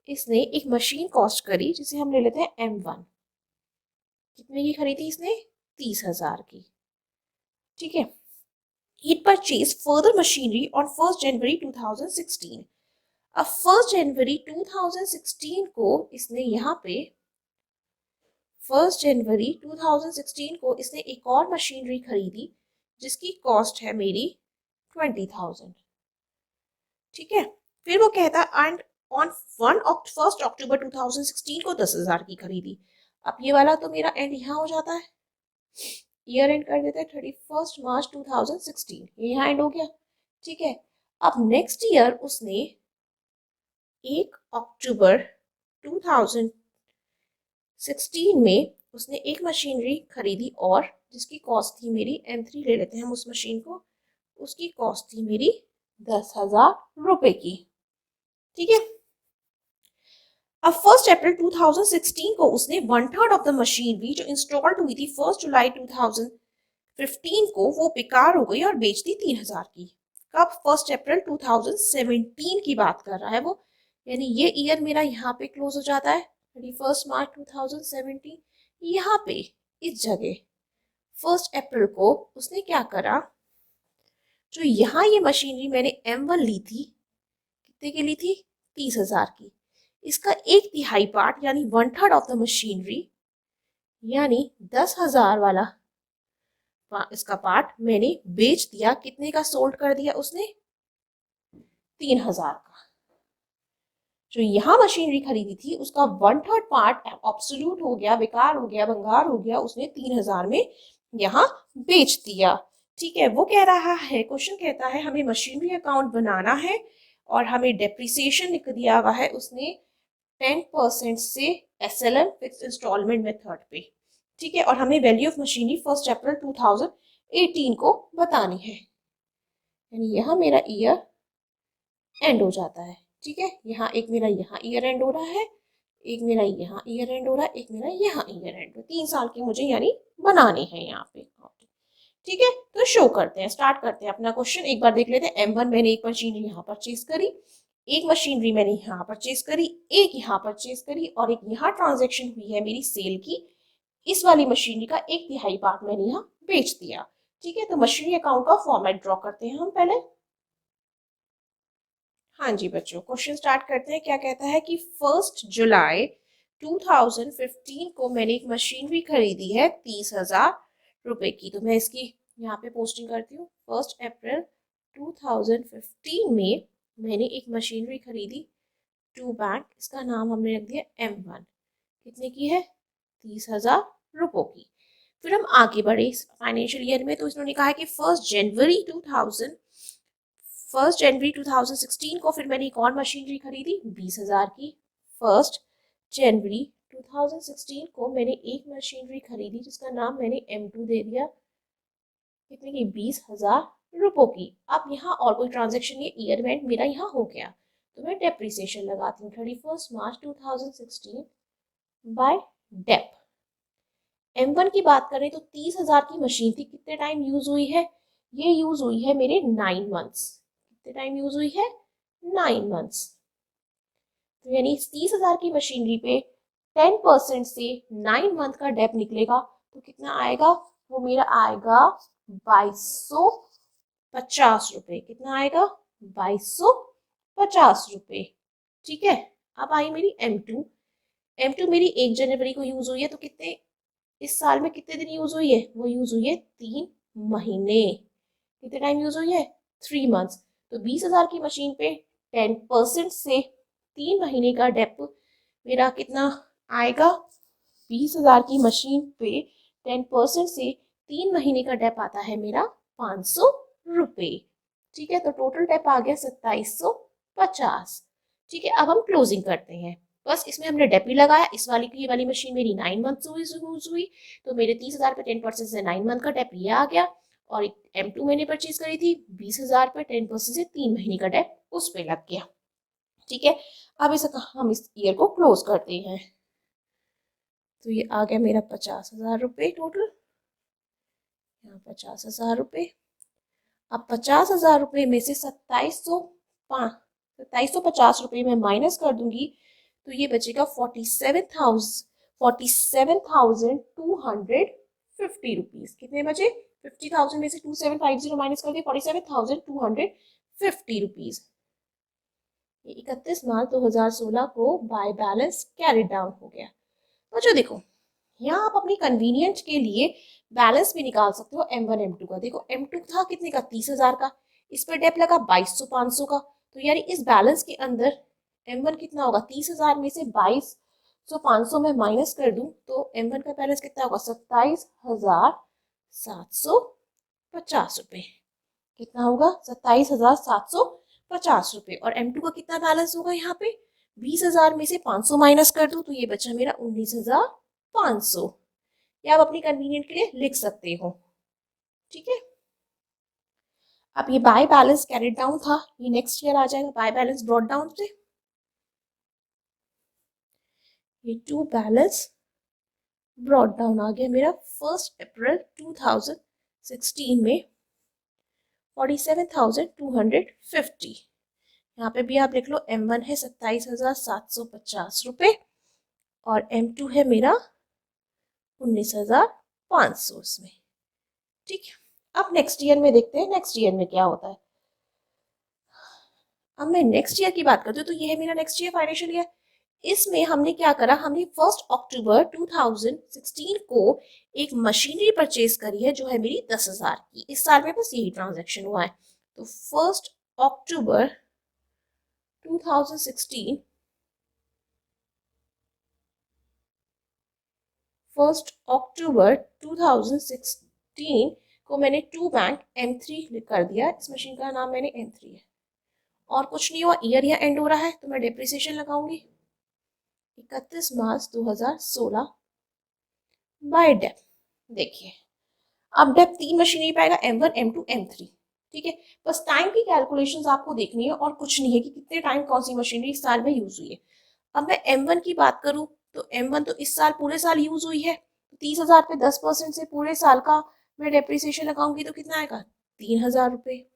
Speaker 1: इसने एक मशीन कॉस्ट करी जिसे हम ले लेते हैं M1। कितने की खरीदी इसने? 30,000 की। ठीक है, it purchased further machinery on 1 January 2016। अब 1 जनवरी 2016 को इसने यहाँ पे 1 जनवरी 2016 को इसने एक और मशीनरी खरीदी जिसकी कॉस्ट है मेरी 20,000। ठीक है, फिर वो कहता एंड ऑन 1 अक्टूबर 2016 को 10,000 की खरीदी। अब ये वाला तो मेरा एंड यहाँ हो जाता है, ईयर एंड कर देते हैं 31 मार्च 2016, ये यहाँ एंड हो गया। ठीक है, अब नेक्स्ट ईयर उसने 1 अक्टूबर 2016 में उसने एक मशीनरी खरीदी और जिसकी कॉस्ट थी मेरी M3 ले लेते हैं हम उस मशीन को, उसकी कॉस्ट थी मेरी 10,000 रुपए की। ठीक है, अब 1 अप्रैल 2016 को उसने 1/3 ऑफ द मशीनरी जो इंस्टॉल्ड हुई थी 1 जुलाई 2015 को, वो बेकार हो गई और बेच दी 3,000 की। कब? 1 अप्रैल 2017 की बात कर रहा है वो, यानी ये ईयर मेरा यहाँ पे क्लोज हो जाता है 31 मार्च 2017। यहाँ पे इस जगह 1 अप्रैल को उसने क्या करा, जो यहाँ ये मशीनरी मैंने M1 ली थी, कितने की ली थी? 30,000 की। इसका 1/3 पार्ट यानी 1/3 ऑफ द मशीनरी यानी 10,000 वाला इसका पार्ट मैंने बेच दिया। कितने का सोल्ड कर दिया उसने? 3,000 का। जो यहाँ मशीनरी खरीदी थी उसका 1/3 पार्ट ऑब्सोल्यूट हो गया, बेकार हो गया, भंगार हो गया, उसने 3,000 में यहाँ बेच दिया। ठीक है, वो कह रहा है, क्वेश्चन कहता है हमें मशीनरी अकाउंट बनाना है और हमें डेप्रिसिएशन लिख दिया हुआ है उसने 10% से SLM फिक्स इंस्टॉलमेंट मेथड पे। ठीक है, और हमें वैल्यू ऑफ मशीनरी 1 अप्रैल 2018 को बतानी है, यानी यहाँ मेरा ईयर एंड हो जाता है। ठीक है, यहाँ एक मेरा यहाँ ईयर एंड हो रहा है, एक मेरा यहाँ ईयर एंड हो रहा है, एक मेरा यहाँ ईयर एंड हो। 3 साल की मुझे यानी बनाने हैं यहाँ पे। ठीक है, तो शो करते हैं, स्टार्ट करते हैं अपना क्वेश्चन। एक बार देख लेते हैं। M1 मैंने एक मशीनरी यहाँ परचेज करी, एक मशीनरी मैंने यहाँ परचेज करी, एक यहाँ परचेज करी और एक यहाँ ट्रांजेक्शन हुई है मेरी सेल की। इस वाली मशीनरी का 1/3 पार्ट मैंने यहाँ बेच दिया। ठीक है, तो मशीनरी अकाउंट का फॉर्मेट ड्रॉ करते हैं हम पहले। हाँ जी बच्चों, क्वेश्चन स्टार्ट करते हैं। क्या कहता है कि 1 जुलाई 2015 को मैंने एक मशीनरी खरीदी है 30,000 रुपए की। तो मैं इसकी यहाँ पे पोस्टिंग करती हूँ। 1 अप्रैल 2015 में मैंने एक मशीनरी खरीदी टू बैंक, इसका नाम हमने रख दिया M1। कितने की है? 30,000 रुपयों की। फिर हम आगे बढ़े इस फाइनेंशियल ईयर में, तो इन्होंने कहा है कि 1 जनवरी 2016 को फिर मैंने एक और मशीनरी खरीदी 20,000 की। 1 जनवरी 2016 को मैंने एक मशीनरी खरीदी जिसका नाम मैंने M2 दे दिया। कितने की? 20,000 रुपयों की। अब यहाँ और कोई ट्रांजेक्शन, ये ईयर एंड मेरा यहाँ हो गया, तो मैं डेप्रिसिएशन लगाती हूँ 31 मार्च 2016 बाय डेप। M1 की बात करें तो 30,000 की मशीन थी, कितने टाइम यूज हुई है? ये यूज हुई है मेरे 9 मंथ्स। कितने टाइम यूज हुई है? 9 मंथ्स। तो यानी 30,000 की मशीनरी पे 10% से 9 मंथ का डेप निकलेगा, तो कितना आएगा? वो मेरा आएगा 2250 रुपये। कितना आएगा? 2250 रुपये। ठीक है। अब आई मेरी M2 मेरी 1 जनवरी को यूज हुई है, तो कितने इस साल में कितने दिन यूज हुई है? वो यूज हुई है 3 महीने। कितने टाइम यूज हुई है? 3 मंथ्स। तो 20,000 की मशीन पे 10% से 3 महीने का डेप मेरा कितना आएगा? 20,000 की मशीन पे 10% से 3 महीने का डेप आता है मेरा 500 रुपये। ठीक है, तो टोटल डेप आ गया 2750। ठीक है, अब हम क्लोजिंग करते हैं। बस इसमें हमने डेप ही लगाया। इस वाली की ये वाली मशीन मेरी 9 मंथ यूज हुई, तो मेरे 30,000 पे 10% से 9 मंथ का डेप ये आ गया। और M2 मैंने परचेज करी थी 20,000 पे 10% से 3 महीने का डेप उस पे लग गया। ठीक है, अब हम इस ईयर को क्लोज करते हैं। तो ये आ गया मेरा 50,000 रुपये टोटल, यहाँ 50,000 रुपये। अब 50,000 रुपये में से 2750 रुपये में माइनस कर दूंगी, तो ये बचेगा 47,250 रुपीज। कितने बचे? 50,000 में से 2750 माइनस कर दिए, 47,250 रुपीज। 31 मार्च 2016 को बाय बैलेंस कैरी डाउन हो गया। तो जो देखो, यहाँ आप अपनी कन्वीनियंस के लिए बैलेंस भी निकाल सकते हो M1 M2 का। देखो M2 था कितने का? 30,000 का, इस पर डेप लगा 2200 500 का, तो यानी इस बैलेंस के अंदर M1 कितना होगा? 30,000 में से 2200 500 में माइनस कर दूं तो M1 का बैलेंस कितना होगा? 27,750 रुपये। कितना होगा? 27,750 रुपये। और M2 का कितना बैलेंस होगा? यहाँ पे 20,000 में से 500 माइनस कर दूं तो ये बचा मेरा 19,500। या आप अपनी कन्वीनियंट के लिए लिख सकते हो। ठीक है, अब ये बाय बैलेंस कैरिड डाउन था, ये नेक्स्ट ईयर आ जाएगा बाय बैलेंस ब्रॉट डाउन से। ये टू बैलेंस ब्रॉट डाउन आ गया मेरा 1 अप्रैल 2016 में 47,250। यहाँ पे भी आप लिख लो M1 है 27,750 रुपये और M2 है मेरा 19,500 इसमें। ठीक है, अब नेक्स्ट ईयर में देखते हैं नेक्स्ट ईयर में क्या होता है। अब मैं नेक्स्ट ईयर की बात करती हूँ, तो ये है मेरा नेक्स्ट ईयर फाइनेंशियल ईयर। इसमें हमने क्या करा? हमने 1 अक्टूबर 2016 को एक मशीनरी परचेज करी है जो है मेरी 10,000 की। इस साल में बस यही ट्रांजैक्शन हुआ है। तो 1 अक्टूबर 2016 1 अक्टूबर 2016 को मैंने टू बैंक M3 कर दिया। इस मशीन का नाम मैंने M3 है। और कुछ नहीं हुआ, ईयर यहाँ एंड हो रहा है, तो मैं डेप्रिसिएशन लगाऊंगी 31 मार्च 2016 बाय डेप। देखिए, अब डेप 3 मशीनरी पाएगा M1 M2 M3। ठीक है, बस टाइम की कैलकुलेशंस आपको देखनी है और कुछ नहीं है कि कितने टाइम कौन सी मशीनरी इस साल में यूज हुई है। अब मैं M1 की बात करूं तो M1 तो इस साल पूरे साल यूज हुई है, 30,000 पे 10% से पूरे साल का मैं डेप्रिसिएशन लगाऊंगी तो कितना आएगा? 3,000 रुपये।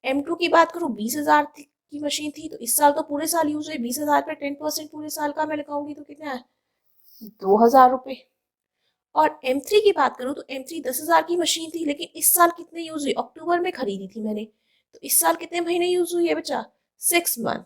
Speaker 1: M2 की बात करूं 20,000 की मशीन थी, तो इस साल तो पूरे साल यूज हुई, 20,000 पे 10% पूरे साल का मैं लगाऊंगी तो कितना है? 2,000 रुपये। और M3 की बात करूं तो M3 10,000 की मशीन थी, लेकिन इस साल कितने यूज हुई? अक्टूबर में खरीदी थी मैंने, तो इस साल कितने महीने यूज हुई है बच्चा? 6 मंथ।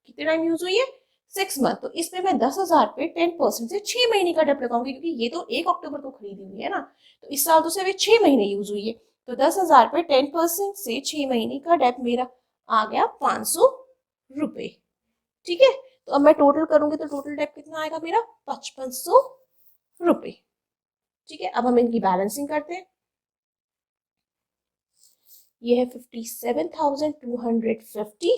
Speaker 1: कितने टाइम यूज हुई है? 6 मंथ। तो इसमें मैं 10,000 पे 10% से 6 महीने का डेप लगाऊंगी, क्योंकि ये तो 1 अक्टूबर को खरीदी हुई है ना, तो इस साल तो सिर्फ 6 महीने यूज हुई है। तो 10,000 पे 10% से 6 महीने का डेप मेरा आ गया 500 रुपए। ठीक है, तो अब मैं टोटल करूंगी तो टोटल डेट कितना आएगा मेरा 5500 रुपए। ठीक है, अब हम इनकी बैलेंसिंग करते हैं। ये है 57,250,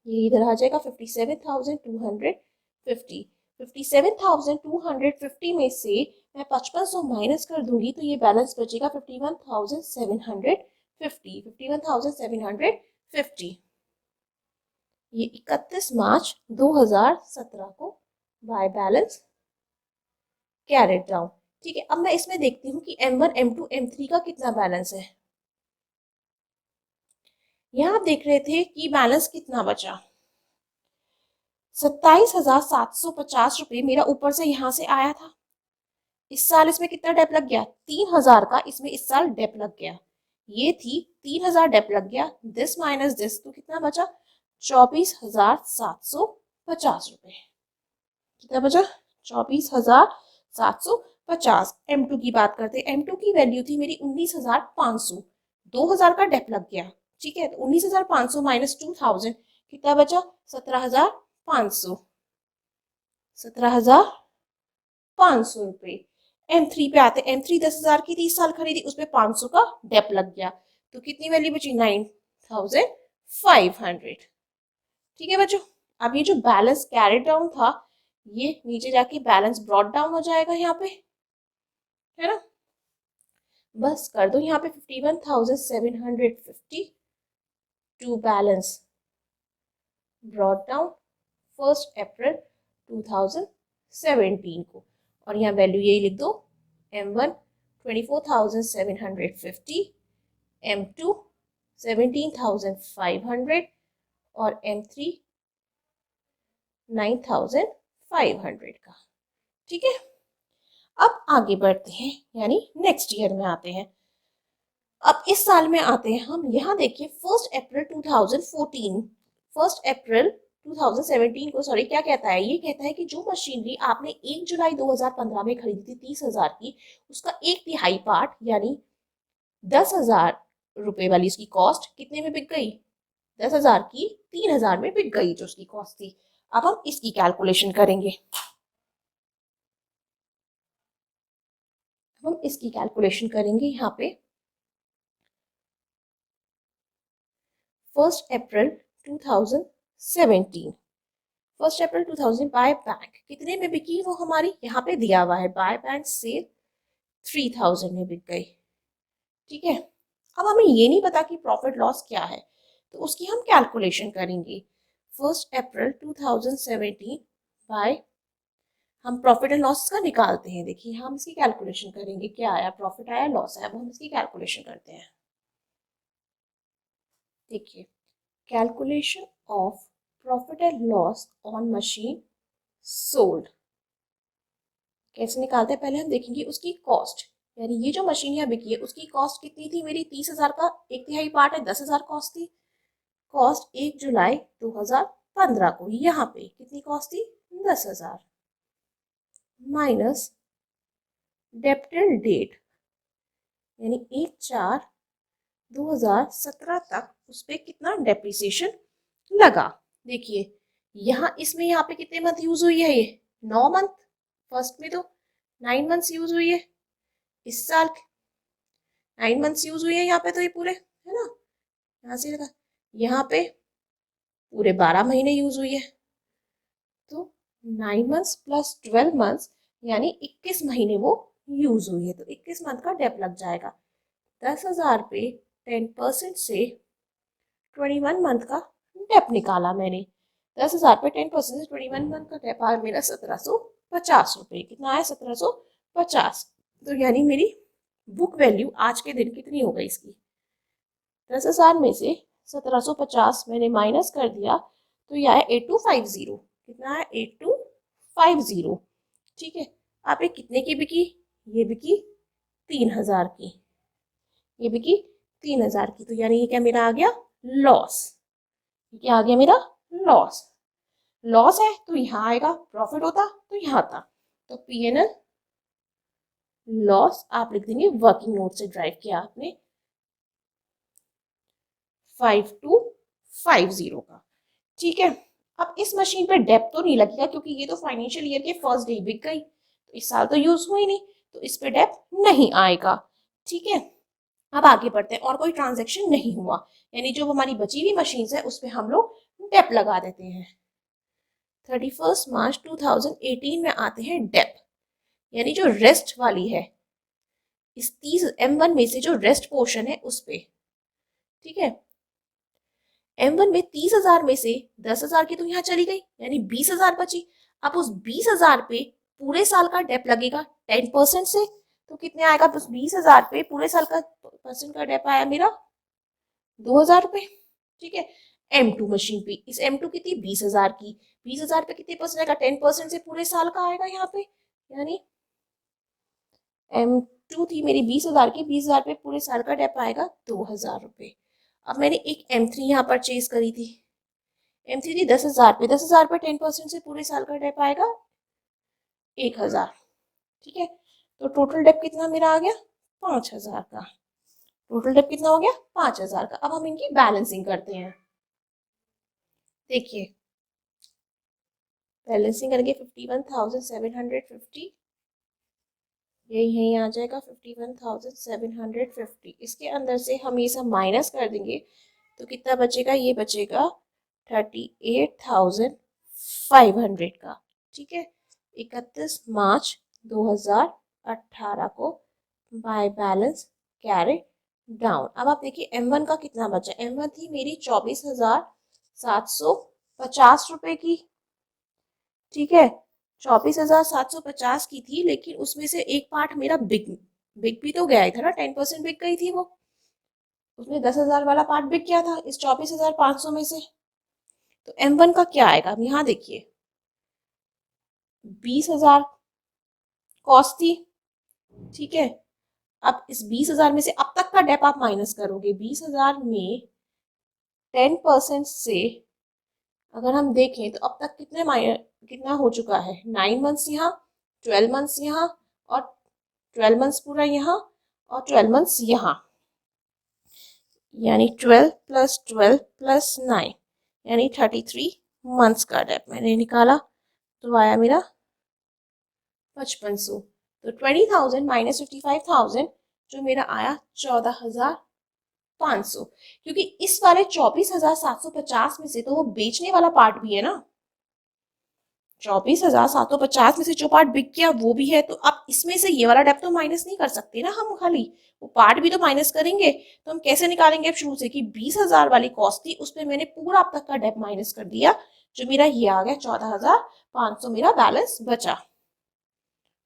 Speaker 1: ये इधर आ जाएगा 57,250। 57,250 में से मैं 5500 माइनस कर दूंगी तो ये बैलेंस बचेगा 51,750। 51,750 ये 31 मार्च 2017 को बाय बैलेंस कैरेट डाउन। ठीक है, अब मैं इसमें देखती हूँ कि M1, M2, M3 का कितना बैलेंस है। यहाँ आप देख रहे थे कि बैलेंस कितना बचा, 27,750 रुपये मेरा ऊपर से यहाँ से आया था। इस साल इसमें कितना डेप लग गया, 3,000 का इसमें इस साल डेप लग गया। ये थी 3,000 डेप लग गया, दिस माइनस दिस तो कितना बचा 24,750 रुपये। कितना बचा 24,750। M2 की बात करते हैं, M2 की वैल्यू थी मेरी 19,500, 2,000 का डेप लग गया। ठीक है, तो 19,500 माइनस 2,000 कितना बचा 17,500। 17,500 रुपये। M3 पे आते, M3 10,000 की 30 साल खरीदी, उसमें 500 का डेप लग गया, तो कितनी वैल्यू बची 9,500। ठीक है बच्चों, अब ये जो बैलेंस कैरी डाउन था ये नीचे जाके बैलेंस ब्रॉट डाउन हो जाएगा यहाँ पे, है ना। बस कर दो यहाँ पे 51,750 टू बैलेंस ब्रॉट डाउन 1 अप्रैल 2017 को, और यहाँ वैल्यू यही लिख दो, M1 24,750, M2 17,500 और M3 9,500 का। ठीक है, अब आगे बढ़ते हैं, यानी नेक्स्ट ईयर में आते हैं। अब इस साल में आते हैं हम, यहाँ देखिए 1 अप्रैल 2014, 1 अप्रैल 2017 को, सॉरी क्या कहता है, ये कहता है कि जो मशीनरी आपने 1 जुलाई 2015 में खरीदी थी 30,000 की, उसका 1/3 पार्ट यानी 10,000 रुपए वाली उसकी कॉस्ट कितने में बिक गई, 10,000 की 3,000 में बिक गई जो उसकी कॉस्ट थी। अब हम इसकी कैलकुलेशन करेंगे, हम इसकी कैलकुलेशन करेंगे यहाँ पे 1 अप्रैल 2017, 1 अप्रैल 2000 बाय बैंक कितने में बिकी वो हमारी, यहाँ पे दिया हुआ है बाय बैंक सेल 3,000 में बिक गई। ठीक है, अब हमें ये नहीं पता कि प्रॉफिट लॉस क्या है, तो उसकी हम कैलकुलेशन करेंगे। 1 अप्रैल 2017 बाय, हम प्रॉफिट एंड लॉस का निकालते हैं। देखिए हम इसकी कैलकुलेशन करेंगे, क्या आया प्रॉफिट आया लॉस आया, अब हम इसकी कैलकुलेशन करते हैं। देखिए calculation of profit and loss on machine sold कैसे निकालते हैं, पहले हम देखेंगे उसकी कॉस्ट, यानी ये जो मशीन यहाँ बिकी है उसकी कॉस्ट कितनी थी मेरी, 30,000 का 1/3 पार्ट है 10,000 कॉस्ट थी। कॉस्ट 1 जुलाई 2015 को यहाँ पे कितनी कॉस्ट थी 10,000 माइनस डेप्टेड डेट यानी 1/4/2017 तक उस पर कितना डेप्रिसिएशन लगा। देखिए यहाँ इसमें यहाँ पे कितने मंथ यूज हुई है, ये 9 मंथ, फर्स्ट में तो 9 मंथ्स यूज हुई है, इस साल 9 मंथ्स यूज हुई है यहाँ पे, तो ये पूरे है ना, यहाँ से लगा यहाँ पे पूरे 12 महीने यूज हुई है, तो 9 मंथ्स प्लस 12 मंथ्स यानी 21 महीने वो यूज हुई है, तो 21 मंथ का डेप लग जाएगा। 10,000 पे 10% से 21 मंथ का डेप निकाला मैंने, 10,000 पे 10% से 21 मंथ का डेप आया मेरा 1,750 रुपये, कितना आया 1,750। तो यानी मेरी बुक वैल्यू आज के दिन कितनी हो गई इसकी, 10,000 में से 1,750 मैंने माइनस कर दिया तो यह आया 8250, कितना आया 8250। ठीक है, आप ये कितने की बिकी, ये बिकी 3,000 की, ये बिकी 3,000 की, तो यानी ये क्या मेरा आ गया लॉस, क्या आ गया मेरा लॉस। लॉस है तो यहाँ आएगा, प्रॉफिट होता तो यहाँ था, तो P&L लॉस आप लिख देंगे, वर्किंग नोट से ड्राइव किया आपने 5250। 50 का। ठीक है, अब इस मशीन पे डेप तो नहीं लगेगा क्योंकि ये तो फाइनेंशियल ईयर के फर्स्ट डे बिक गई, तो इस साल तो यूज हुई नहीं, तो इस पे डेप नहीं आएगा। ठीक है, अब आगे बढ़ते हैं, और कोई ट्रांजेक्शन नहीं हुआ, यानी जो हमारी बची हुई मशीन है उस पर हम लोग डेप लगा देते हैं। 31 मार्च 2018 में आते हैं डेप, यानी जो रेस्ट वाली है इस 30 M1 में से जो रेस्ट पोर्शन है उस पे। ठीक है, M1 में 30,000 में से 10,000 की तो यहाँ चली गई, यानी 20,000 बची। अब उस 20,000 पे पूरे साल का डेप लगेगा 10% से, तो कितने आएगा? उस 20,000 पे पूरे साल का परसेंट का डेप आया मेरा 2,000 रुपए। ठीक है, M2 मशीन पे, इस M2 की थी 20,000 की, 20,000 पे कितने परसेंट आएगा? 10% से पूरे साल का आएगा यहाँ पे, यानी M2 थी मेरी 20,000 की, 20,000 पे पूरे साल का डेप आएगा 2,000 रुपए। अब मैंने एक M3 यहाँ परचेज करी थी, M3 थी 10,000 पे, 10,000 पे 10% से पूरे साल का डेप आएगा 1,000। ठीक है, तो टोटल डेप कितना मेरा आ गया? 5,000 का। टोटल डेप कितना हो गया? 5,000 का। अब हम इनकी बैलेंसिंग करते हैं। देखिए, बैलेंसिंग करेंगे 51,750, ये यही आ जाएगा 51,750। इसके अंदर से हम ये सब माइनस कर देंगे तो कितना बचेगा? ये बचेगा 38,500 का। ठीक है, 31 मार्च 2018 को बाय बैलेंस कैरी डाउन। अब आप देखिए M1 का कितना बचा। M1 थी मेरी 24,750 रुपए की। ठीक है, 24,750 की थी, लेकिन उसमें से एक पार्ट मेरा बिक बिक भी तो गया ही था ना, 10% बिक गई थी वो, उसमें 10,000 वाला पार्ट बिक गया था इस 24,500 में से। तो M1 का क्या आएगा? अब यहाँ देखिए, 20,000 कॉस्ट थी। ठीक है, अब इस 20,000 में से अब तक का डेप आप माइनस करोगे। 20,000 में 10% से अगर हम देखें तो अब तक कितना हो चुका है? 9 मंथ्स यहाँ, 12 मंथ्स यहाँ, और 12 मंथ्स पूरा यहाँ, और 12 मंथ्स यहाँ, यानी 12 + 12 + 9, यानी 33 मंथ्स का डेप मैंने निकाला, तो आया मेरा 5500। तो 20,000 माइनस 55,000 जो मेरा आया 14,500, क्योंकि इस वाले 24,750 में से तो वो बेचने वाला पार्ट भी है ना, 24,750 में से जो पार्ट बिक गया वो भी है, तो अब इसमें से ये वाला डेप तो माइनस नहीं कर सकते ना हम, खाली वो पार्ट भी तो माइनस करेंगे। तो हम कैसे निकालेंगे? अब शुरू से कि 20,000 वाली कॉस्ट थी, उसमें मैंने पूरा अब तक का डेप माइनस कर दिया, जो मेरा ये आ गया 14,500 मेरा बैलेंस बचा।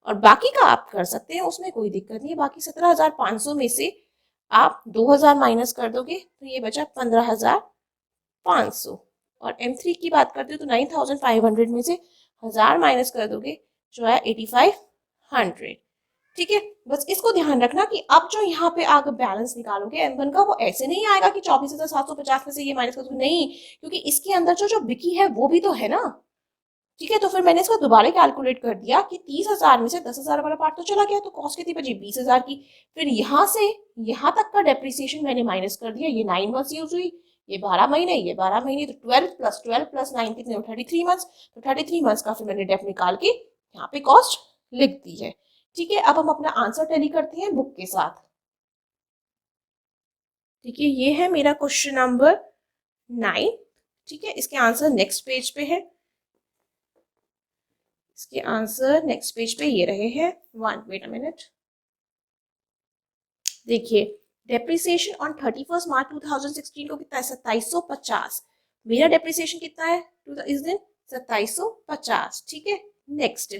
Speaker 1: और बाकी का आप कर सकते हैं, उसमें कोई दिक्कत नहीं है। बाकी 17,500 में से आप 2,000 माइनस कर दोगे तो ये बचा 15,500। और M3 की बात करते हो तो 9,500 में से 1,000 माइनस कर दोगे जो है 8,500। ठीक है, बस इसको ध्यान रखना कि अब जो यहाँ पे आगे बैलेंस निकालोगे M1 का, वो ऐसे नहीं आएगा कि 24,750 में से ये माइनस कर दोगे, नहीं, क्योंकि इसके अंदर जो जो बिकी है वो भी तो है ना। ठीक है, तो फिर मैंने इसको दोबारा कैलकुलेट कर दिया कि 30,000 में से 10,000 वाला पार्ट तो चला गया, तो कॉस्ट कितनी बची? 20,000 की। फिर यहाँ से यहाँ तक का डेप्रिसिएशन मैंने माइनस कर दिया, ये 9 मंथ्स यूज हुई, ये 12 महीने, ये 12 महीने, तो 12 + 12 + 9 कितने? 33 मंथ्स। तो 33 मंथ्स का फिर मैंने डेप निकाल के यहाँ पे कॉस्ट लिख दी है। ठीक है, अब हम अपना आंसर टैली करते हैं बुक के साथ। ठीक है, ये है मेरा क्वेश्चन नंबर 9। ठीक है, इसके आंसर नेक्स्ट पेज पे है। इसके आंसर नेक्स्ट पेज पे ये रहे हैं। वेट अ मिनट, देखिए, डेप्रिसिएशन ऑन 31 मार्च 2016 को कितना है? 2750। मेरा डेप्रिसिएशन कितना है इस दिन? 2750। ठीक है, नेक्स्ट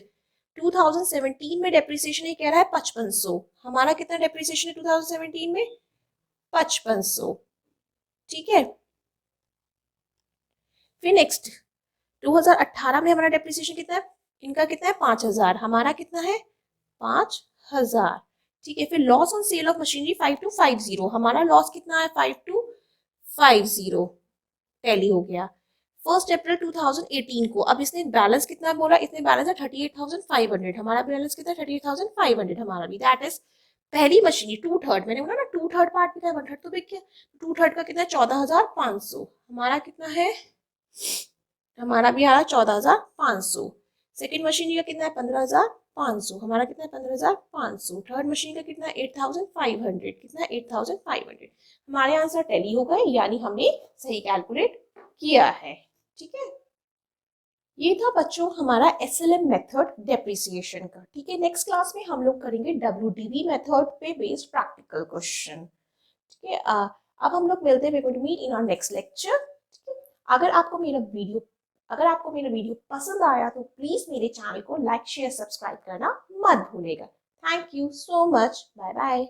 Speaker 1: 2017 में डेप्रिसिएशन ये कह रहा है 5500। हमारा कितना डेप्रिसिएशन है 2017 में? 5500। ठीक है, फिर नेक्स्ट 2018 में हमारा डेप्रिसिएशन कितना है? इनका कितना है? 5,000। हमारा कितना है? 5,000। ठीक है, फिर loss on sale of machinery 5250। हमारा लॉस कितना है? 5250 टैली हो गया। 1 अप्रैल 2018 को, अब इसने बैलेंस कितना बोला? इसने बैलेंस है 38,500। हमारा बैलेंस कितना है? 38,500 हमारा भी, दैट इज पहली मशीनरी 2/3, मैंने बोला ना 2/3 पार्ट में क्या 1/3 तो बिक गया, 2/3 का कितना है 14,500, हमारा कितना है, हमारा भी आ रहा 14,500। सेकेंड मशीनरी का कितना है 15,500, हमारा कितना है 15,500। थर्ड मशीन का कितना है 8,500, कितना है 8,500। हमारे आंसर टैली हो गए, यानी हमने सही कैलकुलेट किया है। ठीक है, ये था बच्चों हमारा एसएलएम मेथड डेप्रिसिएशन का। ठीक है, नेक्स्ट क्लास में हम लोग करेंगे डब्ल्यूडीबी मेथड पे बेस्ड प्रैक्टिकल क्वेश्चन। ठीक है, अब हम लोग मिलते हैं, meet in our next lecture. ठीक है, अगर आपको मेरा वीडियो पसंद आया तो प्लीज मेरे चैनल को लाइक शेयर सब्सक्राइब करना मत भूलेगा। Thank you so much, bye bye.